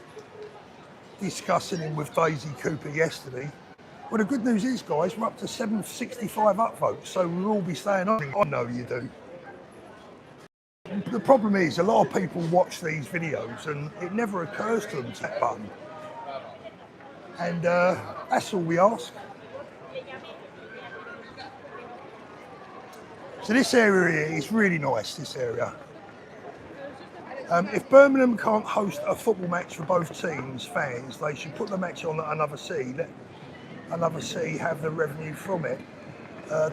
discussing him with Daisy Cooper yesterday. Well, the good news is, guys, we're up to 765 upvotes, so we'll all be staying on. I know you do. The problem is, a lot of people watch these videos and it never occurs to them to that button. And that's all we ask. So this area here is really nice, this area. If Birmingham can't host a football match for both teams' fans, they should put the match on at another city, let another city have the revenue from it.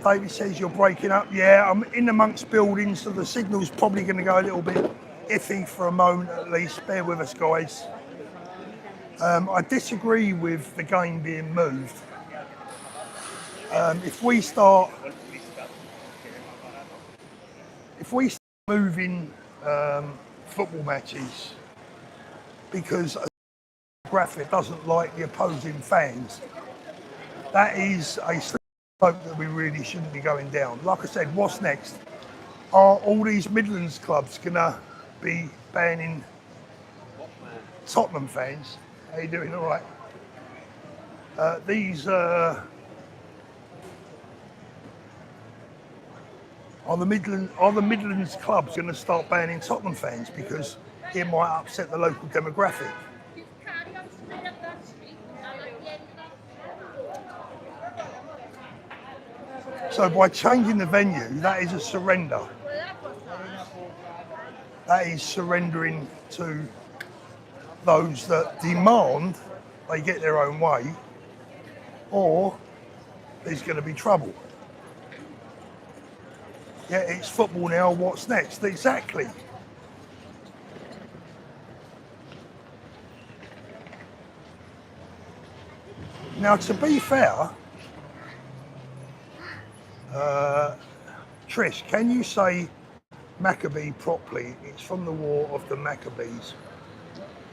David says you're breaking up. Yeah, I'm in amongst buildings, so the signal's probably going to go a little bit iffy for a moment at least. Bear with us, guys. I disagree with the game being moved. If we start moving football matches because a graphic doesn't like the opposing fans, that is a slope that we really shouldn't be going down. Like I said, what's next? Are all these Midlands clubs gonna be banning Tottenham fans? How you doing? All right. Are the Midlands clubs going to start banning Tottenham fans because it might upset the local demographic? So by changing the venue, that is a surrender. That is surrendering to those that demand they get their own way, or there's going to be trouble. Yeah, it's football now, what's next? Exactly. Now, to be fair, Trish, can you say Maccabee properly? It's from the War of the Maccabees,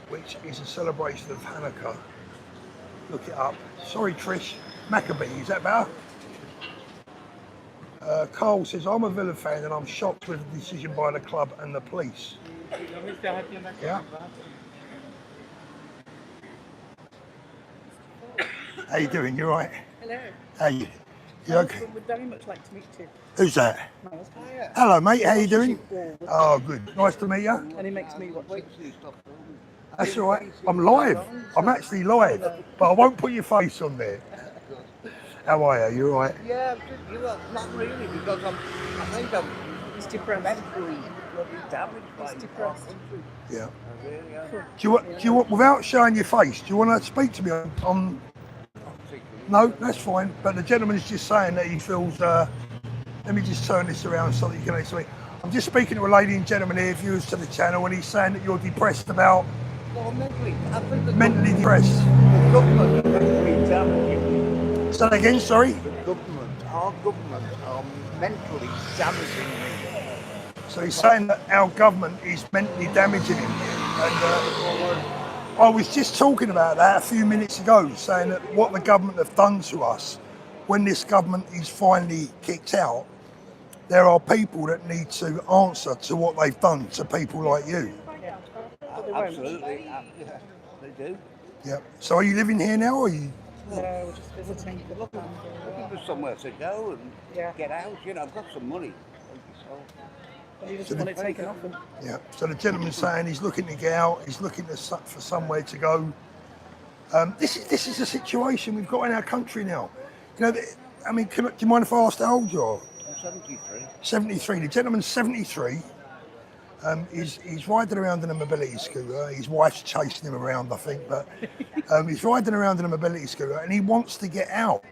which is a celebration of Hanukkah. Look it up. Sorry, Trish. Maccabee, is that better? Carl says, I'm a Villa fan and I'm shocked with the decision by the club and the police. Yeah. How you doing? You all right? Hello. How you? Yeah, okay. Would very much like to meet you. Who's that? My husband. Hello, mate. How you doing? Forward, Oh, good. Nice to meet you. and he makes me watch it. That's all right. I'm live. I'm actually live, but I won't put your face on there. How are you? You all right? Yeah, you know, not really, because I think I'm He's depressed. mentally bloody damaged by He's depressed. Yeah. I really am. Do you want, without showing your face, do you want to speak to me on No, that's fine. But the gentleman's just saying that he feels. Let me just turn this around so that you can actually. I'm just speaking to a lady and gentleman here, viewers to the channel, and he's saying that you're depressed about Well, mentally, I think the mentally depressed. government is actually damaging me. Say that again, sorry. Our government are mentally damaging me. So he's saying that our government is mentally damaging him. And I was just talking about that a few minutes ago, saying that what the government have done to us, when this government is finally kicked out, there are people that need to answer to what they've done to people like you. Absolutely, yeah, they do. Yeah. So are you living here now, or are you? No, we're just visiting. Looking for somewhere to go and Yeah. get out. You know, I've got some money. So But he doesn't want it taken off him. Yeah. So the gentleman's saying he's looking to get out. He's looking for somewhere to go. This is the situation we've got in our country now. You know, I mean, do you mind if I ask how old you are? I'm 73. 73. The gentleman's 73. He's riding around in a mobility scooter. His wife's chasing him around, I think, but he's riding around in a mobility scooter and he wants to get out.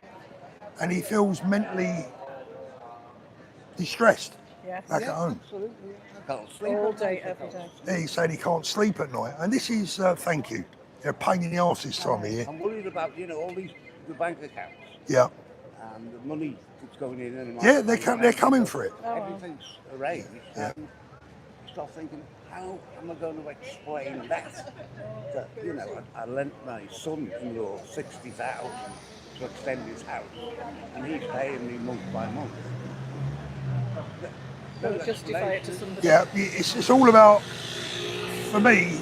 And he feels mentally distressed Yes. back at home. Absolutely. I can't sleep. All day, every day. He's saying he can't sleep at night. And this is, thank you, they're a pain in the arse this time of year. I'm worried about, you know, all these the bank accounts Yeah. and the money that's going in and Yeah, they're coming for it. Everything's arranged. Yeah. And you start thinking, how am I going to explain that? That, you know, I lent my son-in-law 60,000 to extend his house, and he's paying me month by month. Don't justify it to somebody. Yeah, it's all about, for me,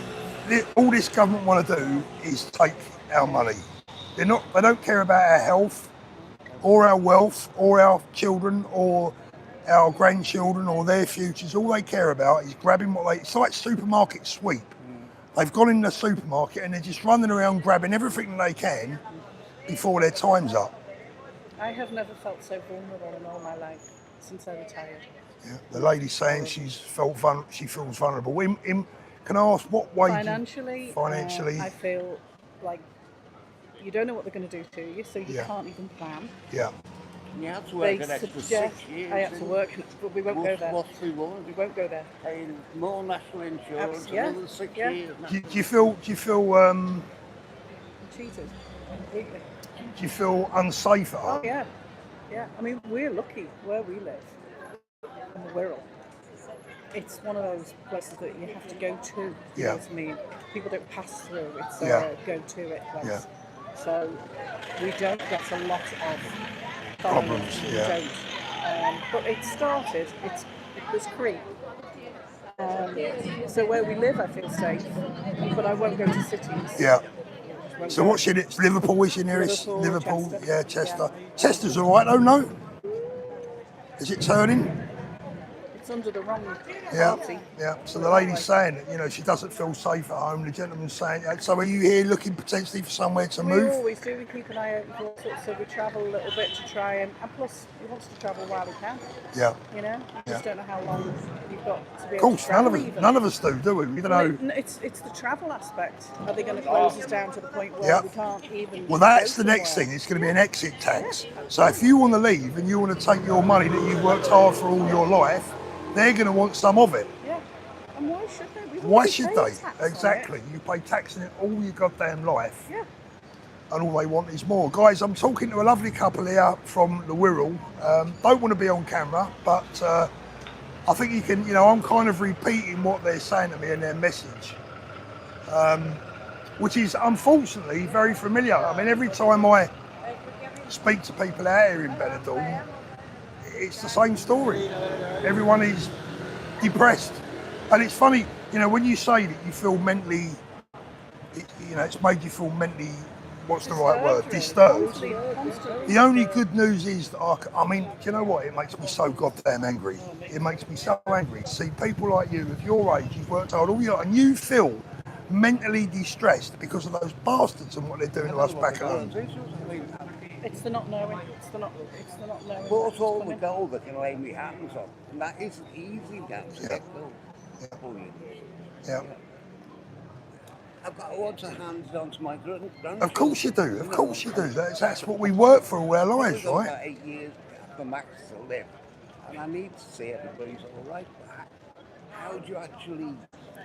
all this government want to do is take our money. They don't care about our health or our wealth or our children or our grandchildren or their futures. All they care about is grabbing it's like supermarket sweep. They've gone in the supermarket and they're just running around grabbing everything that they can before their time's up. I have never felt so vulnerable in all my life since I retired. Yeah. The lady's saying she feels vulnerable. Can I ask what way? Financially, Financially. I feel like you don't know what they're going to do to you, so you Yeah. can't even plan. Yeah. And you have to They work an extra suggest 6 years. I have to work, but we won't go there. What's we want? We won't go there. Paying more national insurance, Yeah, another 6 yeah. years. Do you feel I'm cheated completely. do you feel unsafe at Oh home? yeah, yeah. I mean, we're lucky where we live in the Wirral. It's one of those places that you have to go to. You Yeah. know what I mean? People don't pass through. It's Yeah. a go-to-it place. Yeah. So we don't get a lot of Problems, We yeah. don't. But it started. It was creep. So where we live, I feel safe, but I won't go to cities. Yeah. Won't So go. what's it's Liverpool is your nearest? Liverpool, Liverpool, Chester. yeah, Chester. Yeah. Chester's all right though, no? Is it turning? It's under the wrong Yeah, party. yeah. So the lady's saying that, you know, she doesn't feel safe at home. The gentleman's saying, so are you here looking potentially for somewhere to We move? always do. We keep an eye out for all sorts, so we travel a little bit to try and plus he wants to travel while he can. Yeah. You know, you just Yeah. don't know how long you've got to be Of able course, to travel. none of us do we? We don't Well, know. it's the travel aspect. Are they going to close us down to the point where Yeah. we can't even? Well, that's go the next somewhere? thing. It's going to be an exit tax. So if you want to leave and you want to take your money that you've worked hard for all your life, they're going to want some of it. Yeah. And why should they? We've Why already should paid they? tax on it. Exactly. You pay tax on it all your goddamn life. Yeah. And all they want is more. Guys, I'm talking to a lovely couple here from the Wirral. Don't want to be on camera, but I think you can, you know, I'm kind of repeating what they're saying to me in their message, which is unfortunately very familiar. I mean, every time I speak to people out here in Benidorm, it's the same story. Everyone is depressed. And it's funny, you know, when you say that you feel mentally, you know, it's made you feel mentally what's the right word? Disturbed. Constantly The only good news is that I mean, do you know what? It makes me so goddamn angry. It makes me so angry to see people like you of your age, you've worked hard all your, and you feel mentally distressed because of those bastards and what they're doing to us back at home. It's the not knowing. It's the not knowing. Bought all the gold that can lay my hands on, and that isn't easy now to get gold. Yeah. I've got lots of hands on to my grandchildren. Of course you do. Of course you do. That's what we work for all our lives, I've got right? about 8 years for Max to live, and I need to see everybody's all right. But how do you actually?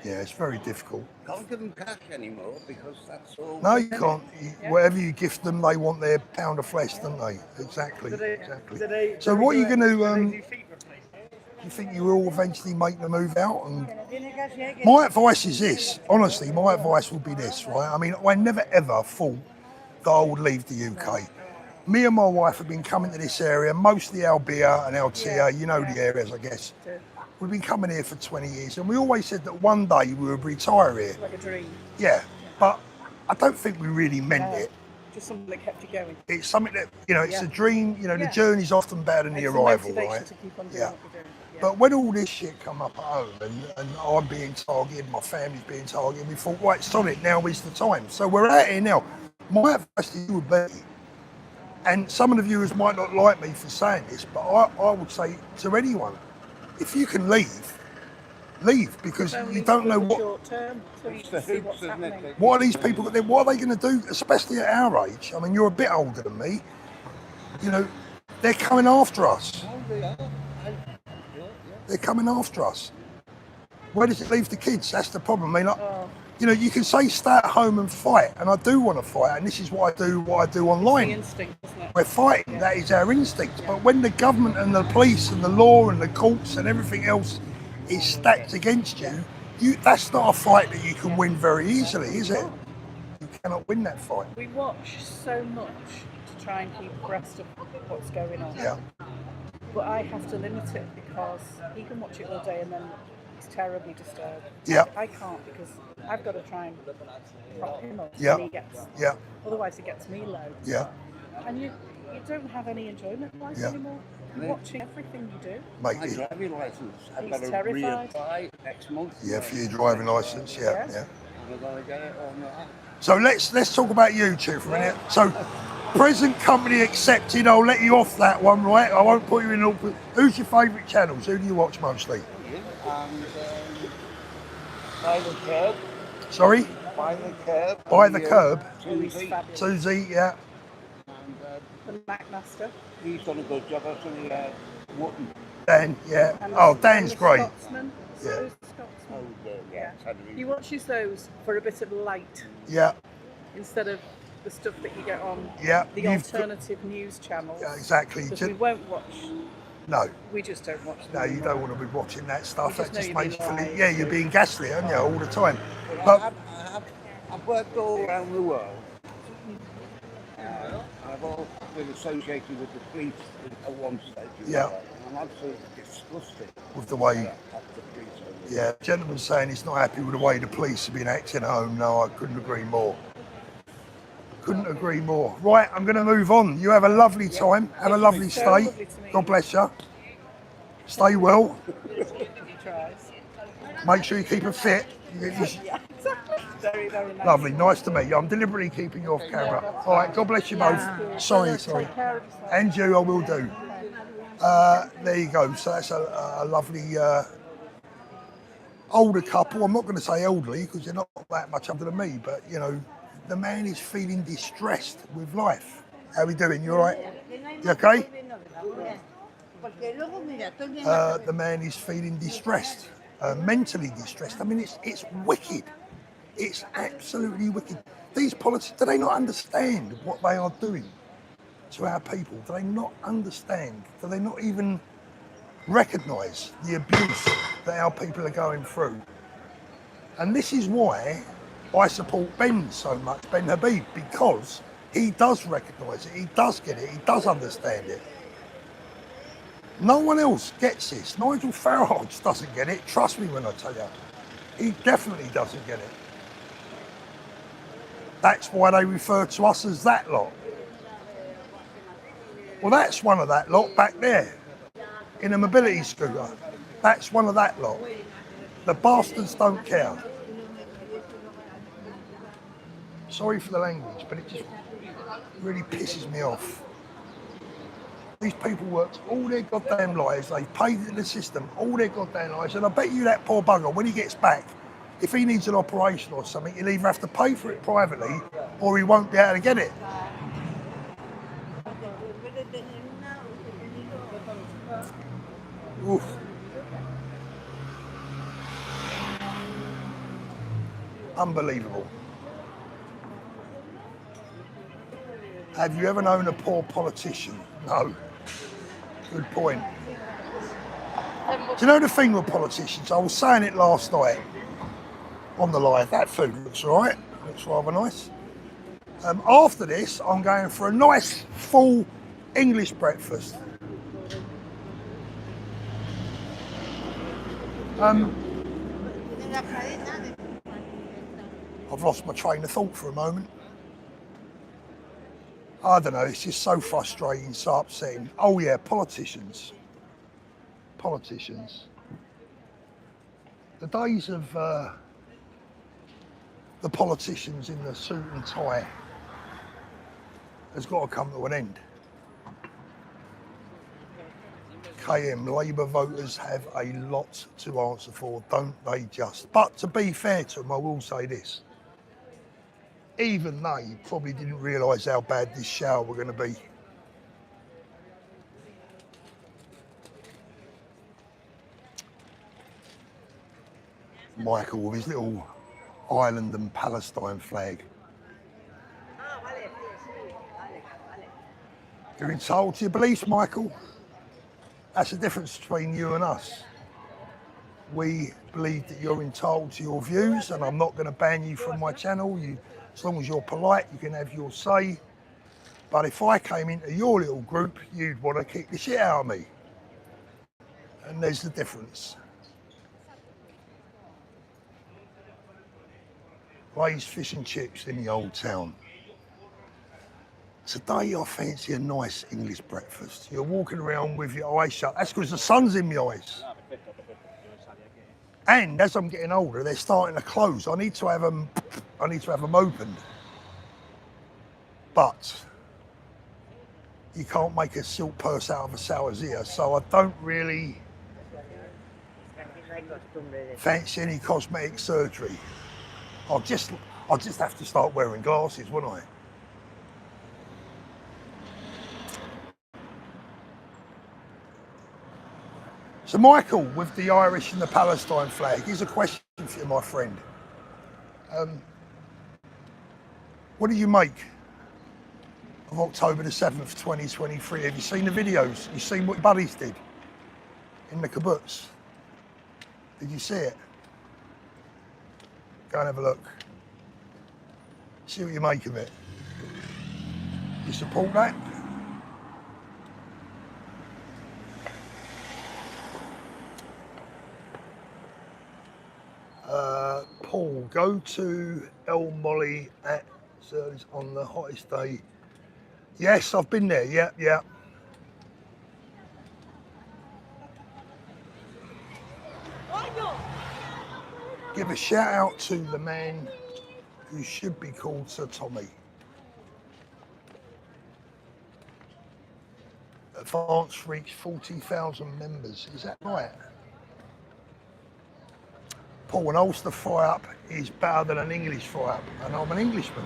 Yeah, it's very difficult. Can't give them cash anymore because that's all. No, you can't. Whatever you gift them, they want their pound of flesh, don't they? Exactly. So what are you going to? You think you will eventually make the move out? And my advice is this. Honestly, my advice would be this, right? I mean, I never ever thought that I would leave the UK. Me and my wife have been coming to this area, mostly Albia and Altea. You know the areas, I guess. We've been coming here for 20 years, and we always said that one day we would retire here. Like a dream. Yeah, but I don't think we really meant it. Just something that kept you going. It's something that, it's a dream. The journey's often better than the arrival, right? To keep on doing what you're doing. But when all this shit come up at home and I'm being targeted, my family's being targeted, we thought, right, solid, now is the time. So we're out here now. My advice to you would be, and some of the viewers might not like me for saying this, but I would say to anyone, if you can leave, because you don't know what. Short term, so you can see what's happening. What are these people? What are they going to do? Especially at our age. I mean, you're a bit older than me. They're coming after us. They're coming after us. Where does it leave the kids? That's the problem. I mean, you can say stay at home and fight, and I do want to fight, and this is what I do online. It's the instinct, isn't it? We're fighting. That is our instinct. But when the government and the police and the law and the courts and everything else is stacked against you, that's not a fight that you can win very easily, is it? You cannot win that fight. We watch so much to try and keep abreast of what's going on. Yeah. But I have to limit it because he can watch it all day and then he's terribly disturbed. Yeah. I can't because I've got to try and prop him up Yeah. when he gets. Yeah. Otherwise, it gets me low. Yeah. And you don't have any enjoyment in life anymore. You're watching everything you do. Mate, My driving license, I've He's got to terrified. reapply next month. yeah, for your driving licence, yeah. Am I going to get it or not? So let's talk about YouTube for a minute. So, present company accepted. I'll let you off that one, right? I won't put you in all. Who's your favourite channels? Who do you watch mostly? And by the curb. Sorry? By the curb. By the curb. Tuesday. Susie, yeah. And The Macmaster. he's done a good job of the Wotton. Dan, yeah. And Oh, the- Dan's and the great. Scotsman. Yeah. Those Scotsmen. Yeah. He watches those for a bit of light Yeah, instead of the stuff that you get on yeah. the You've got- alternative news channels. yeah, exactly. Because we won't watch. No, We just don't watch them. no, you anymore. don't want to be watching that stuff. You That just know just you're makes you being feel. lied Yeah, you're to. being gaslit, aren't you, all the time? But But I've worked all around the world. I've all been associated with the police at one stage. Yeah. And I'm absolutely disgusted with the way, at the police. yeah, gentleman saying he's not happy with the way the police have been acting at home. No, I couldn't agree more. Couldn't agree more. Right, I'm going to move on. You have a lovely time. Have a lovely So stay. lovely to meet God you. bless you. Stay well. He tries. Make sure you keep it fit. Yeah, exactly. Very, very nice. Lovely, nice to meet you. I'm deliberately keeping you off camera. All right, God bless you both. Sorry. Take care of yourself. And you, I will do. There you go. So that's a lovely older couple. I'm not going to say elderly because they're not that much older than me, but the man is feeling distressed with life. How are we doing? You all right? You okay? The man is feeling distressed, mentally distressed. I mean, it's wicked. It's absolutely wicked. These politicians, do they not understand what they are doing to our people? Do they not understand? Do they not even recognise the abuse that our people are going through? And this is why I support Ben so much, Ben Habib, because he does recognise it, he does get it, he does understand it. No one else gets this. Nigel Farage doesn't get it, trust me when I tell you. He definitely doesn't get it. That's why they refer to us as that lot. Well, that's one of that lot back there, in a mobility scooter. That's one of that lot. The bastards don't care. Sorry for the language, but it just really pisses me off. These people worked all their goddamn lives, they've paid into the system all their goddamn lives, and I bet you that poor bugger, when he gets back, if he needs an operation or something, he'll either have to pay for it privately or he won't be able to get it. Oof. Unbelievable. Have you ever known a poor politician? No. Good point. Do you know the thing with politicians? I was saying it last night on the live. That food looks all right. Looks rather nice. After this, I'm going for a nice, full English breakfast. I've lost my train of thought for a moment. I don't know, it's just so frustrating, so upsetting. Oh yeah, politicians. Politicians. The days of the politicians in the suit and tie has got to come to an end. KM, Labour voters have a lot to answer for, don't they just? But to be fair to them, I will say this. Even they probably didn't realise how bad this shower were going to be. Michael with his little Ireland and Palestine flag. You're entitled to your beliefs, Michael. That's the difference between you and us. We believe that you're entitled to your views, and I'm not going to ban you from my channel. As long as you're polite, you can have your say. But if I came into your little group, you'd want to kick the shit out of me. And there's the difference. Ray's fish and chips in the old town. Today I fancy a nice English breakfast. You're walking around with your eyes shut. That's because the sun's in my eyes. And as I'm getting older, they're starting to close. I need to have them opened. But you can't make a silk purse out of a sow's ear, so I don't really fancy any cosmetic surgery. I'll just have to start wearing glasses, won't I? So Michael, with the Irish and the Palestine flag, here's a question for you, my friend. What do you make of October the 7th, 2023? Have you seen the videos? You seen what your buddies did in the kibbutz? Did you see it? Go and have a look. See what you make of it. You support that? Paul, go to El Molly at Surly's on the hottest day. Yes, I've been there, yeah. Give a shout out to the man who should be called Sir Tommy. Advance reached 40,000 members, is that right? Paul, an Ulster fry-up is better than an English fry-up, and I'm an Englishman.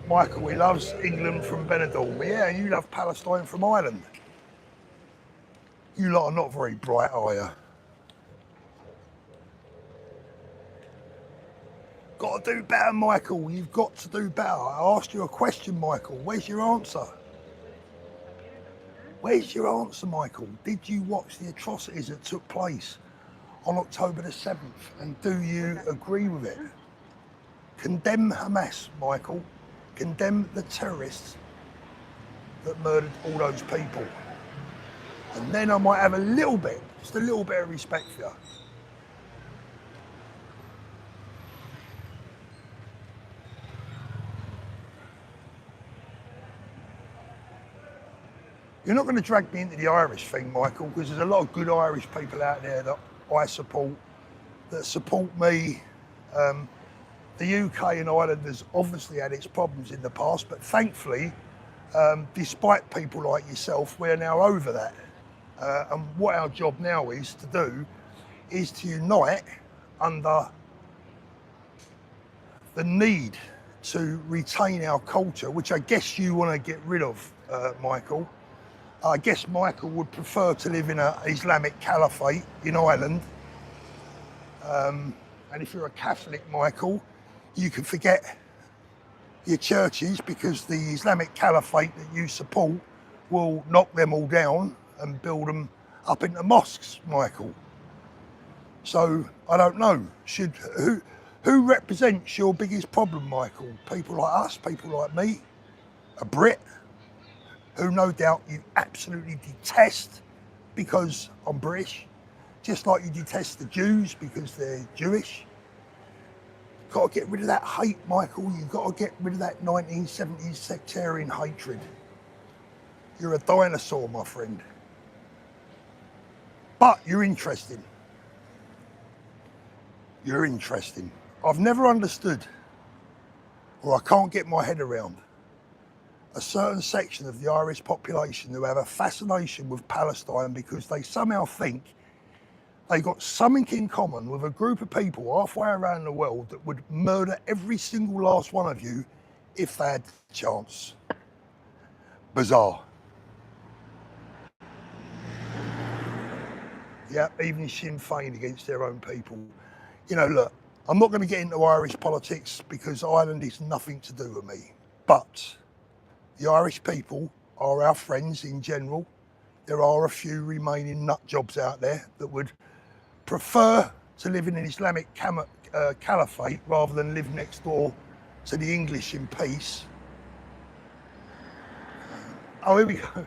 Michael, he loves England from Benidorm. Yeah, you love Palestine from Ireland. You lot are not very bright, are you? Got to do better, Michael. You've got to do better. I asked you a question, Michael. Where's your answer? Where's your answer, Michael? Did you watch the atrocities that took place on October the 7th, and do you agree with it? Condemn Hamas, Michael. Condemn the terrorists that murdered all those people. And then I might have a little bit, just a little bit of respect for you. You're not going to drag me into the Irish thing, Michael, because there's a lot of good Irish people out there that I support, that support me. The UK and Ireland has obviously had its problems in the past, but thankfully, despite people like yourself, we're now over that. And what our job now is to do is to unite under the need to retain our culture, which I guess you want to get rid of, Michael. I guess Michael would prefer to live in an Islamic caliphate in Ireland. And if you're a Catholic, Michael, you can forget your churches, because the Islamic caliphate that you support will knock them all down and build them up into mosques, Michael. So I don't know, who represents your biggest problem, Michael? People like us, people like me, a Brit, who no doubt you absolutely detest because I'm British, just like you detest the Jews because they're Jewish. Got to get rid of that hate, Michael. You've got to get rid of that 1970s sectarian hatred. You're a dinosaur, my friend. But you're interesting. You're interesting. I've never understood, or I can't get my head around, a certain section of the Irish population who have a fascination with Palestine because they somehow think they got something in common with a group of people halfway around the world that would murder every single last one of you if they had the chance. Bizarre. Yeah, even Sinn Féin against their own people. You know, look, I'm not going to get into Irish politics because Ireland is nothing to do with me. But the Irish people are our friends in general. There are a few remaining nut jobs out there that would prefer to live in an Islamic caliphate rather than live next door to the English in peace. Oh, here we go.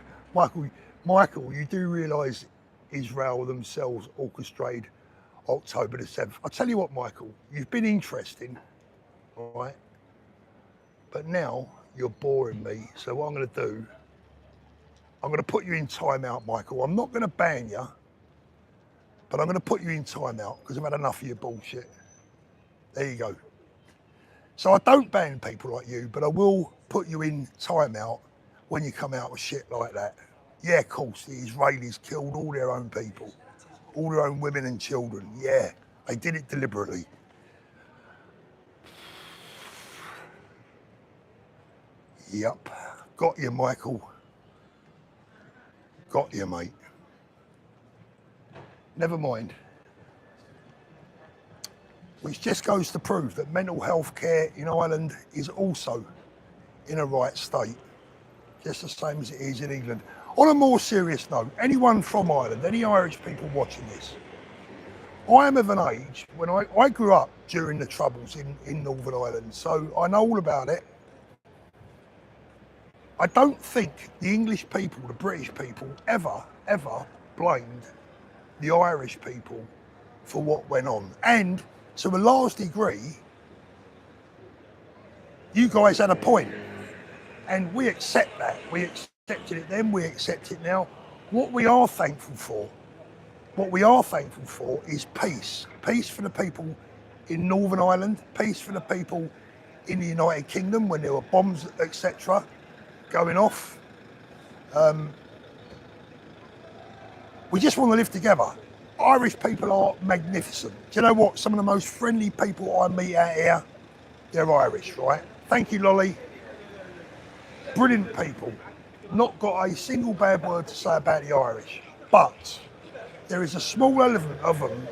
Michael, you do realise Israel themselves orchestrated October the 7th. I'll tell you what, Michael, you've been interesting, all right? But now you're boring me. So what I'm going to do, I'm going to put you in timeout, Michael. I'm not going to ban you, but I'm going to put you in timeout because I've had enough of your bullshit. There you go. So I don't ban people like you, but I will put you in timeout when you come out with shit like that. Yeah, of course, the Israelis killed all their own people, all their own women and children. Yeah, they did it deliberately. Yep, got you, Michael. Got you, mate. Never mind. Which just goes to prove that mental health care in Ireland is also in a right state, just the same as it is in England. On a more serious note, anyone from Ireland, any Irish people watching this, I am of an age when I grew up during the Troubles in Northern Ireland, so I know all about it. I don't think the English people, the British people, ever blamed the Irish people for what went on. And to a large degree, you guys had a point. And we accept that. We accepted it then, we accept it now. What we are thankful for is peace. Peace for the people in Northern Ireland, peace for the people in the United Kingdom when there were bombs, etc. going off. We just want to live together. Irish people are magnificent. Do you know what? Some of the most friendly people I meet out here, they're Irish, right? Thank you, Lolly. Brilliant people. Not got a single bad word to say about the Irish. But there is a small element of them,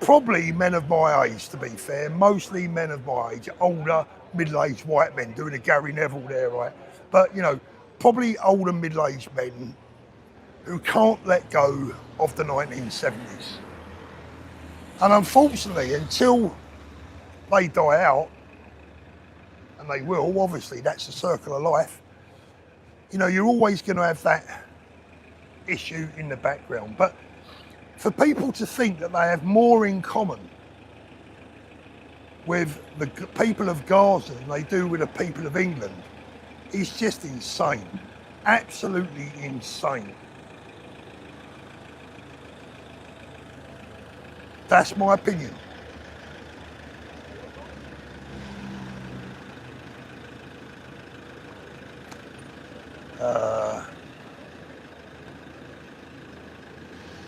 probably men of my age, to be fair, mostly men of my age, older, middle-aged white men, doing a Gary Neville there, right? But, you know, probably older middle-aged men who can't let go of the 1970s. And unfortunately, until they die out, and they will, obviously, that's the circle of life, you know, you're always going to have that issue in the background. But for people to think that they have more in common with the people of Gaza than they do with the people of England is just insane. Absolutely insane. That's my opinion.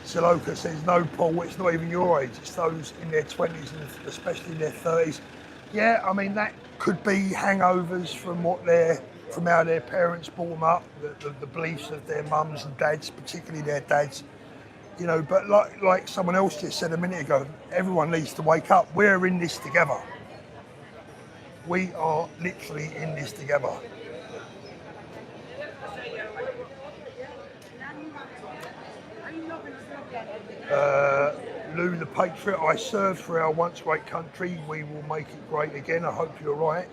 Siloka says, no, Paul, it's not even your age, it's those in their 20s and especially in their 30s. Yeah, I mean, that could be hangovers from from how their parents brought them up, the beliefs of their mums and dads, particularly their dads. You know, but like someone else just said a minute ago, everyone needs to wake up. We're in this together. We are literally in this together. Lou the Patriot, I served for our once great country. We will make it great again. I hope you're right.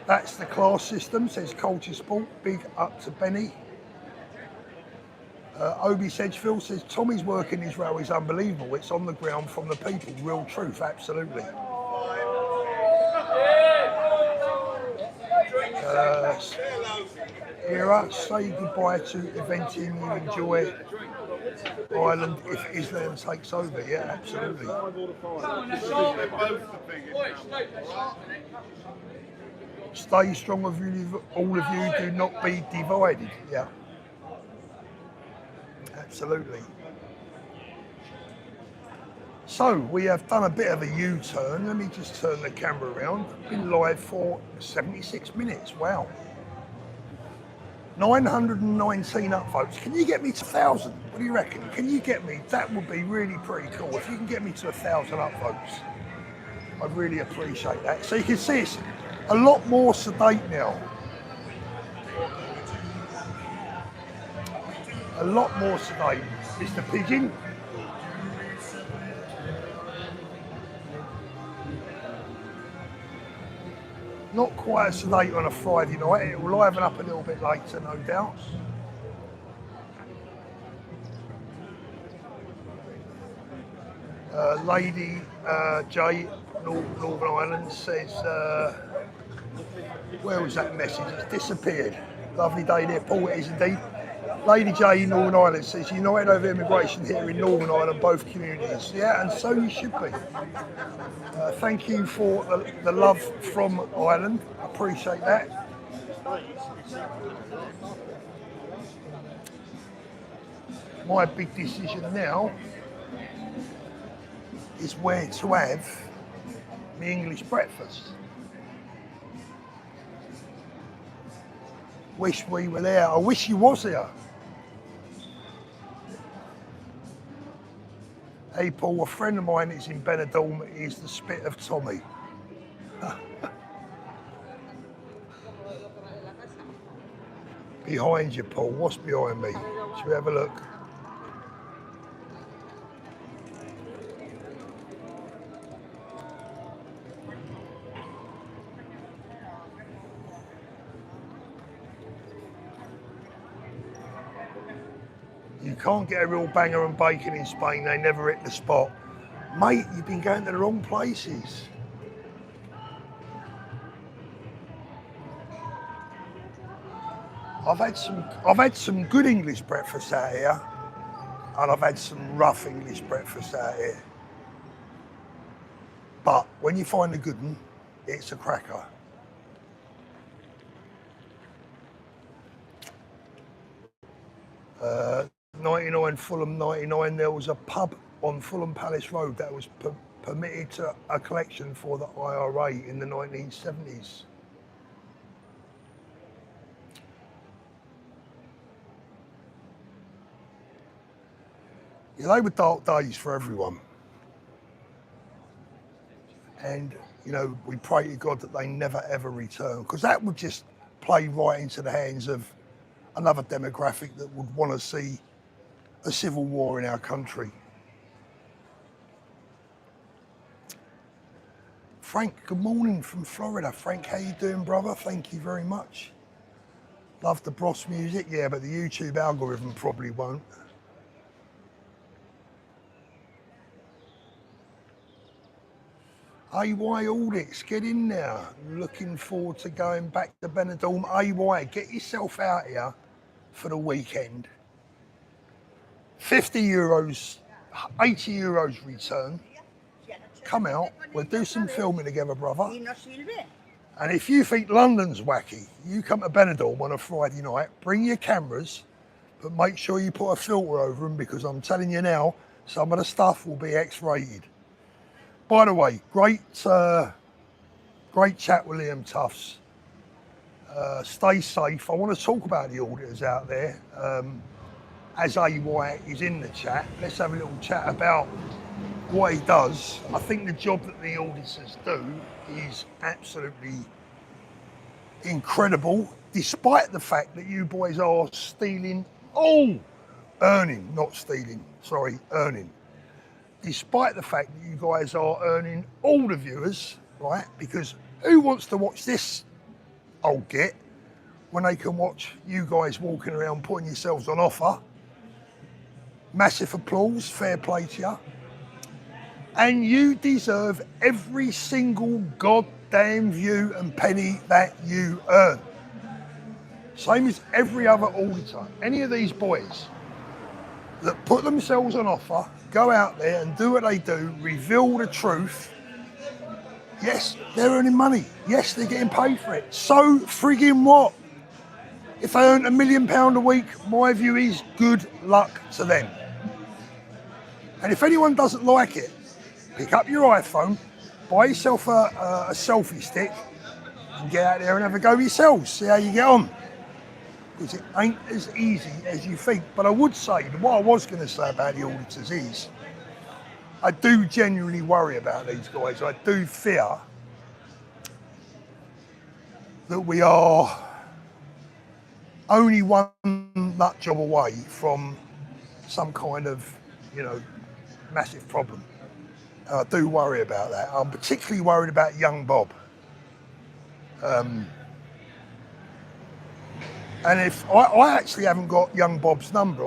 That's the class system, says Culture Sport. Big up to Benny. Obi Sedgefield says, Tommy's work in Israel is unbelievable. It's on the ground from the people. Real truth, absolutely. Era, say goodbye to eventing you enjoy Ireland if Islam takes over. Yeah, absolutely. Stay strong, all of you. Do not be divided. Yeah, absolutely. So we have done a bit of a U-turn. Let me just turn the camera around. Been live for 76 minutes. Wow. 919 upvotes. Can you get me to 1,000? What do you reckon? Can you get me? That would be really pretty cool. If you can get me to 1,000 upvotes, I'd really appreciate that. So you can see it's a lot more sedate now. A lot more sedate. Mr. Pigeon. Not quite as sedate on a Friday night. It will liven up a little bit later, no doubt. Lady J, Northern Ireland says, where was that message? It's disappeared. Lovely day there, Paul, it is indeed. Lady J in Northern Ireland says, united over immigration here in Northern Ireland, both communities. Yeah, and so you should be. Thank you for the love from Ireland. I appreciate that. My big decision now is where to have my English breakfast. Wish we were there. I wish you was here. Hey Paul, a friend of mine is in Benidorm. He's the spit of Tommy. Behind you, Paul. What's behind me? Shall we have a look? You can't get a real banger and bacon in Spain. They never hit the spot. Mate, you've been going to the wrong places. I've had some good English breakfast out here, and I've had some rough English breakfast out here. But when you find a good one, it's a cracker. Uh, 99 Fulham 99, there was a pub on Fulham Palace Road that was permitted to a collection for the IRA in the 1970s. Yeah, they were dark days for everyone. And, you know, we pray to God that they never ever return, because that would just play right into the hands of another demographic that would want to see a civil war in our country. Frank, good morning from Florida. Frank, how you doing, brother? Thank you very much. Love the Bros music, yeah, but the YouTube algorithm probably won't. AY audits, get in there. Looking forward to going back to Benidorm. AY, get yourself out here for the weekend. 50 euros, 80 euros return. Come out, we'll do some filming together, brother. And if you think London's wacky, you come to Benidorm on a Friday night, bring your cameras, but make sure you put a filter over them, because I'm telling you now, some of the stuff will be X-rated. By the way, great chat with Liam Tufts. Stay safe. I want to talk about the auditors out there. As AY is in the chat, let's have a little chat about what he does. I think the job that the auditors do is absolutely incredible, despite the fact that you boys are earning, not stealing, sorry, earning. Despite the fact that you guys are earning all the viewers, right? Because who wants to watch this old git when they can watch you guys walking around putting yourselves on offer? Massive applause, fair play to you. And you deserve every single goddamn view and penny that you earn. Same as every other auditor. Any of these boys that put themselves on offer, go out there and do what they do, reveal the truth. Yes, they're earning money. Yes, they're getting paid for it. So friggin' what? If they earn £1 million a week, my view is good luck to them. And if anyone doesn't like it, pick up your iPhone, buy yourself a selfie stick, and get out there and have a go yourselves. See how you get on. Because it ain't as easy as you think. But I would say, what I was going to say about the auditors is, I do genuinely worry about these guys. I do fear that we are only one nut job away from some kind of, massive problem. I do worry about that. I'm particularly worried about young Bob. And if I actually haven't got young Bob's number,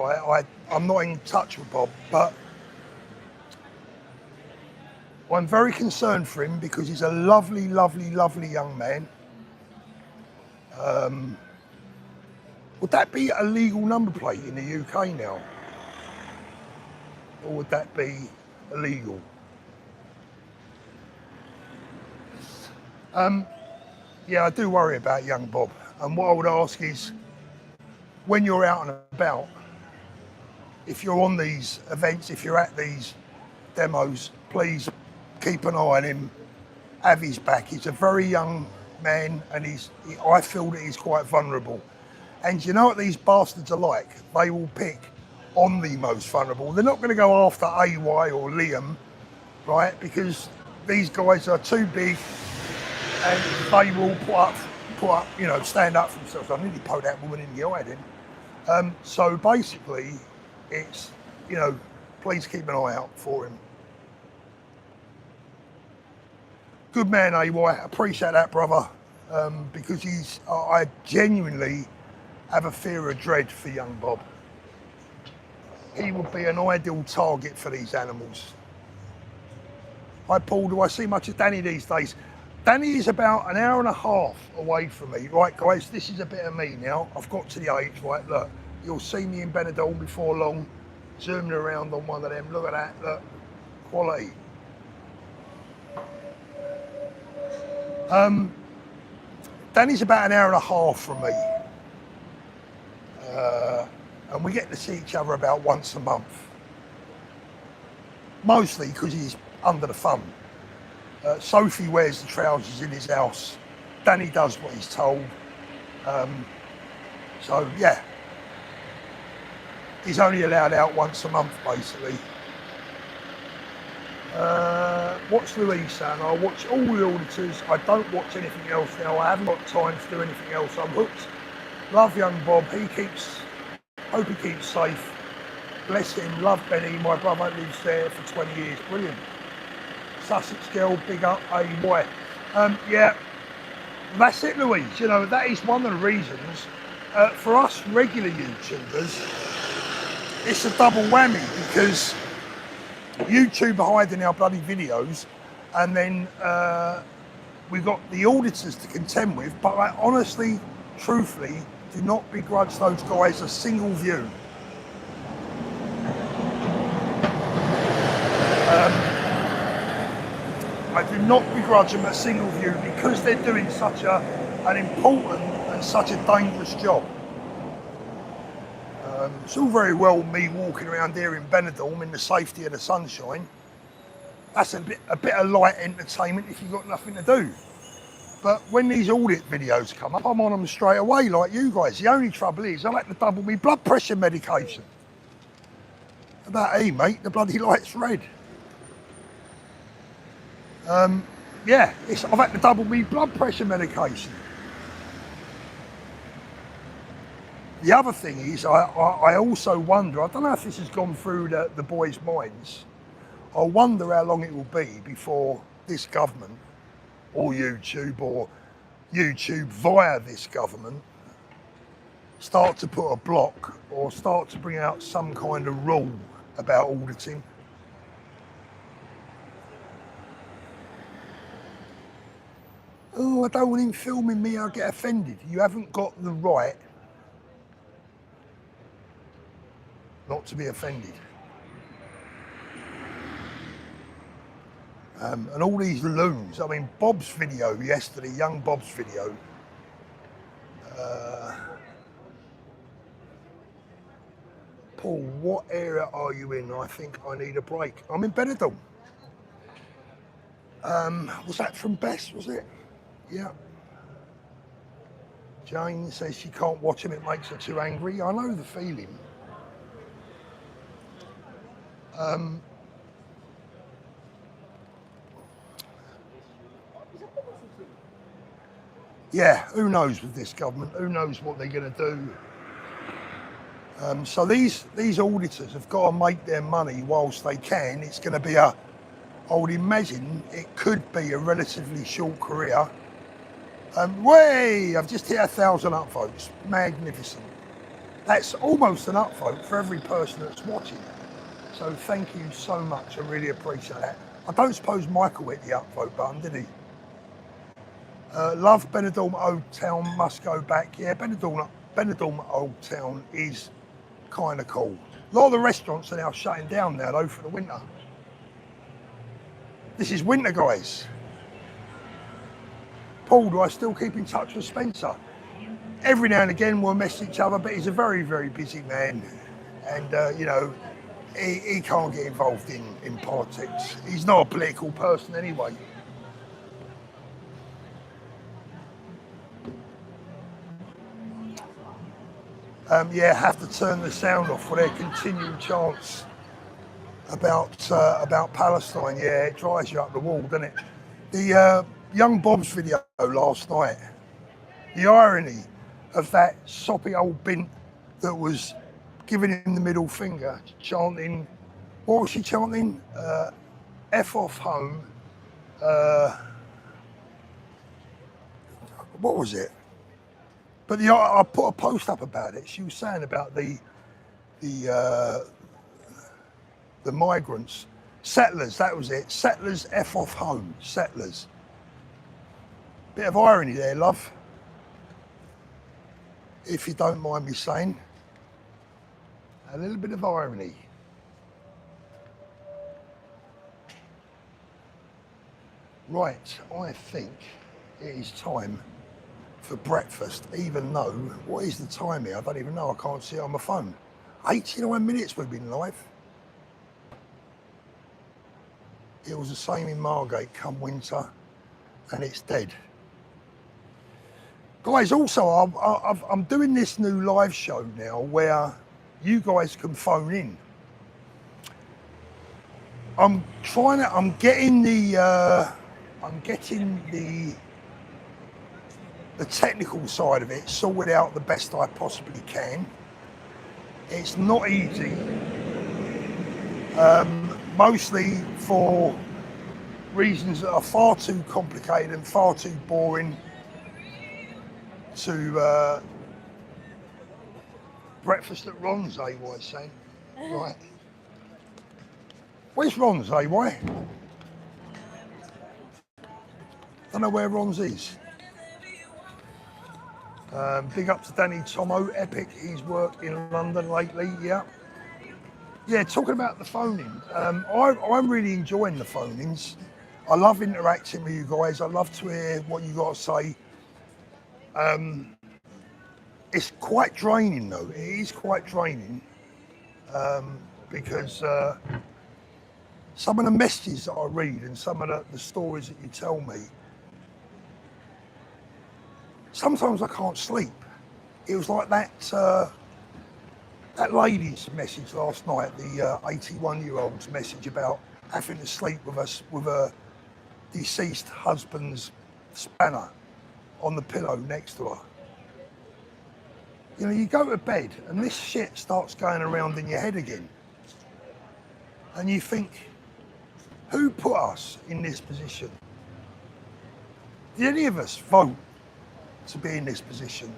I'm not in touch with Bob, but I'm very concerned for him because he's a lovely, lovely, lovely young man. Would that be a legal number plate in the UK now? Or would that be illegal? Yeah, I do worry about young Bob. And what I would ask is, when you're out and about, if you're on these events, if you're at these demos, please keep an eye on him, have his back. He's a very young man, and I feel that he's quite vulnerable. And you know what these bastards are like? They will pick on the most vulnerable. They're not going to go after AY or Liam, right? Because these guys are too big, and they will put up, stand up for themselves. I nearly poked that woman in the eye then. So basically, it's, please keep an eye out for him. Good man, AY. Appreciate that, brother. Because I genuinely have a fear of dread for young Bob. He would be an ideal target for these animals. Hi, Paul. Do I see much of Danny these days? Danny is about an hour and a half away from me. Right, guys, this is a bit of me now. I've got to the age, right, look, you'll see me in Benidorm before long, zooming around on one of them. Look at that, look, quality. Danny's about an hour and a half from me. And we get to see each other about once a month. Mostly because he's under the thumb. Sophie wears the trousers in his house. Danny does what he's told. So yeah, he's only allowed out once a month basically. Watch Louise, son. I watch all the auditors. I don't watch anything else now. I haven't got time to do anything else. I'm hooked. Love young Bob. Hope he keeps safe. Bless him. Love Benny. My brother lives there for 20 years. Brilliant. Sussex girl, big up, AY. Yeah, that's it, Louise. That is one of the reasons for us regular YouTubers, it's a double whammy, because YouTube are hiding our bloody videos, and then we've got the auditors to contend with, but I honestly, truthfully, do not begrudge those guys a single view. I do not begrudge them a single view because they're doing such an important and such a dangerous job. It's all very well me walking around here in Benidorm in the safety of the sunshine. That's a bit of light entertainment if you've got nothing to do. But when these audit videos come up, I'm on them straight away like you guys. The only trouble is I like to double my blood pressure medication. About E, mate, the bloody light's red. Yeah, I've had to double my blood pressure medication. The other thing is, I also wonder, I don't know if this has gone through the boys' minds, I wonder how long it will be before this government, or YouTube via this government, start to put a block or start to bring out some kind of rule about auditing. Oh, I don't want him filming me, I'll get offended. You haven't got the right not to be offended. And all these loons, I mean, Bob's video yesterday, young Bob's video, Paul, what area are you in? I think I need a break. I'm in Benidorm. Was that from Bess, was it? Yeah. Jane says she can't watch him, it makes her too angry. I know the feeling. Yeah, who knows with this government? Who knows what they're going to do? So these auditors have got to make their money whilst they can. It's going to be I would imagine it could be a relatively short career. I've just hit 1,000 upvotes. Magnificent. That's almost an upvote for every person that's watching. So thank you so much. I really appreciate that. I don't suppose Michael hit the upvote button, did he? Love Benidorm Old Town, must go back. Yeah, Benidorm Old Town is kind of cool. A lot of the restaurants are now shutting down now though for the winter. This is winter, guys. Paul, do I still keep in touch with Spencer? Every now and again we'll mess each other, but he's a very, very busy man. And, you know, he can't get involved in politics. He's not a political person anyway. Yeah, have to turn the sound off for their continued chants about Palestine. Yeah, it drives you up the wall, doesn't it? The young Bob's video last night, the irony of that soppy old bint that was giving him the middle finger, chanting, what was she chanting? F off home. What was it? But I put a post up about it. She was saying about the migrants, settlers. That was it. Settlers F off home. Settlers. Bit of irony there, love. If you don't mind me saying, a little bit of irony. Right, I think it is time for breakfast, even though, what is the time here? I don't even know, I can't see it on my phone. 89 minutes we've been live. It was the same in Margate come winter, and it's dead. Guys, also, I'm doing this new live show now where you guys can phone in. I'm getting the technical side of it sorted out the best I possibly can. It's not easy, mostly for reasons that are far too complicated and far too boring to breakfast at Ron's, AY saying. Right. Where's Ron's, AY? don't know where Ron's is. Big up to Danny Tomo, epic. He's worked in London lately, yeah. Yeah, talking about the phoning, I'm really enjoying the phonings. I love interacting with you guys. I love to hear what you got to say. It's quite draining though. It is quite draining because some of the messages that I read and some of the stories that you tell me, sometimes I can't sleep. It was like that lady's message last night, the 81-year-old's message about having to sleep with her deceased husband's spanner on the pillow next to her. You know, you go to bed and this shit starts going around in your head again. And you think, who put us in this position? Did any of us vote to be in this position?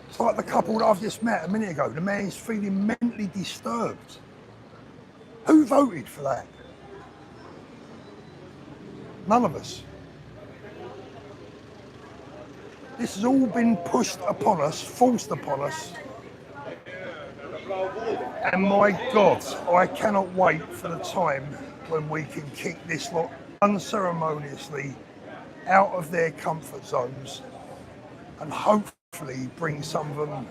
It's like the couple that I've just met a minute ago. The man's feeling mentally disturbed. Who voted for that? None of us. This has all been pushed upon us, forced upon us. And my God, I cannot wait for the time when we can kick this lot unceremoniously out of their comfort zones and hopefully bring some of them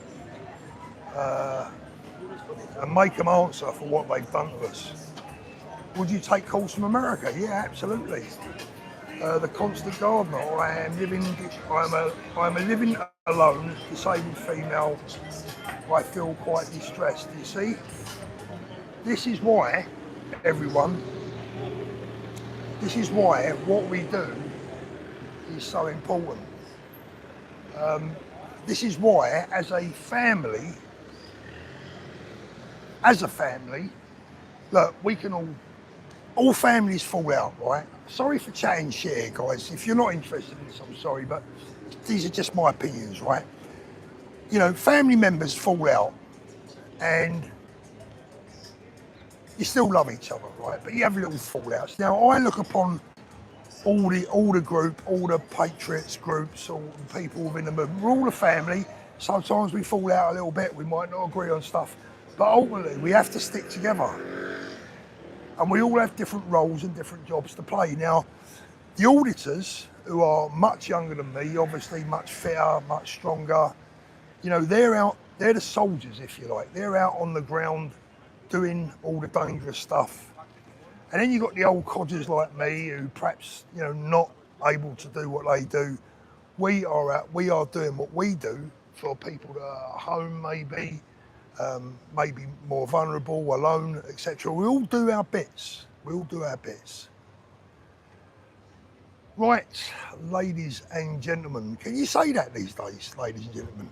and make them answer for what they've done to us. Would you take calls from America? Yeah, absolutely. The constant gardener. I'm a living alone, disabled female. I feel quite distressed. You see, this is why, everyone. This is why what we do is so important. This is why, as a family, look, we can all families fall out, right? Sorry for chatting shit here, guys. If you're not interested in this, I'm sorry, but these are just my opinions, right? You know, family members fall out and you still love each other, right? But you have little fallouts. Now, I look upon all the group, all the patriots groups, all the people within the movement. We're all a family. Sometimes we fall out a little bit. We might not agree on stuff, but ultimately we have to stick together. And we all have different roles and different jobs to play. Now, the auditors, who are much younger than me, obviously much fitter, much stronger, you know, they're the soldiers, if you like. They're out on the ground doing all the dangerous stuff. And then you've got the old codgers like me who perhaps, you know, not able to do what they do. We are doing what we do for people that are at home, maybe more vulnerable, alone, etc. We all do our bits. Right, ladies and gentlemen. Can you say that these days, ladies and gentlemen?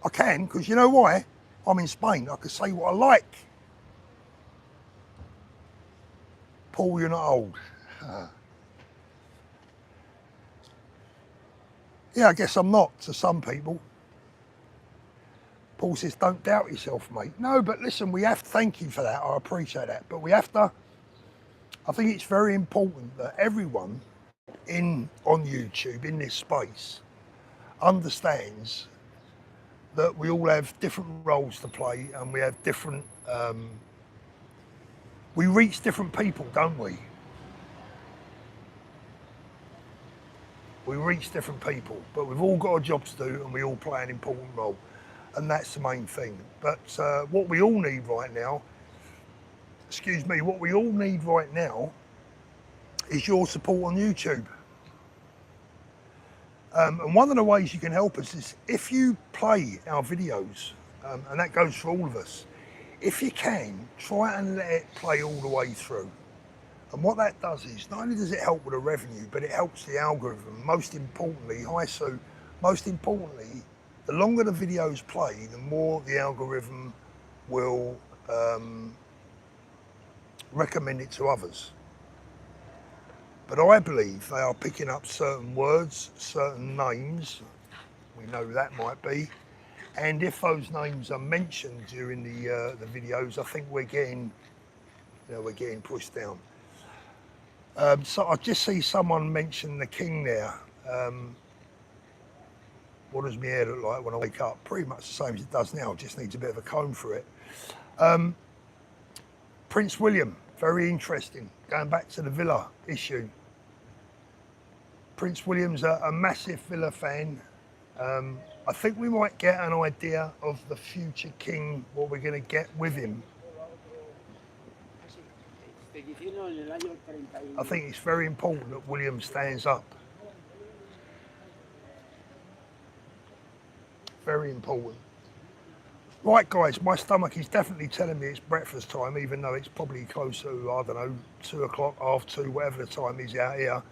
I can, because you know why? I'm in Spain. I can say what I like. Paul, you're not old. Yeah, I guess I'm not to some people. Paul says, don't doubt yourself, mate. No, but listen, we have to thank you for that. I appreciate that. But we have to, I think it's very important that everyone on YouTube, in this space, understands that we all have different roles to play and we have different, we reach different people, don't we? We reach different people, but we've all got a job to do and we all play an important role. And that's the main thing. But what we all need right now, what we all need right now is your support on YouTube. And one of the ways you can help us is if you play our videos, and that goes for all of us, if you can, try and let it play all the way through. And what that does is, not only does it help with the revenue, but it helps the algorithm. Most importantly, hi Sue, most importantly, the longer the videos play, the more the algorithm will recommend it to others. But I believe they are picking up certain words, certain names, we know that might be, and if those names are mentioned during the videos, I think we're getting pushed down. So I just see someone mention the king there. What does my hair look like when I wake up? Pretty much the same as it does now, just needs a bit of a comb for it. Prince William, very interesting. Going back to the Villa issue. Prince William's a massive Villa fan. I think we might get an idea of the future king, what we're going to get with him. I think it's very important that William stands up. Very important. Right, guys, my stomach is definitely telling me it's breakfast time, even though it's probably close to, I don't know, 2 o'clock, half 2, whatever the time is out here.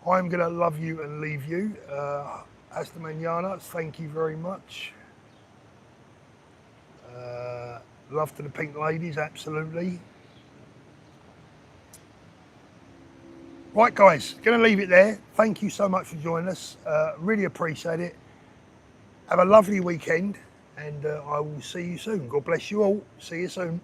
I'm going to love you and leave you. Hasta mañana, thank you very much. Love to the pink ladies, absolutely. Right, guys, going to leave it there. Thank you so much for joining us. Really appreciate it. Have a lovely weekend, and I will see you soon. God bless you all. See you soon.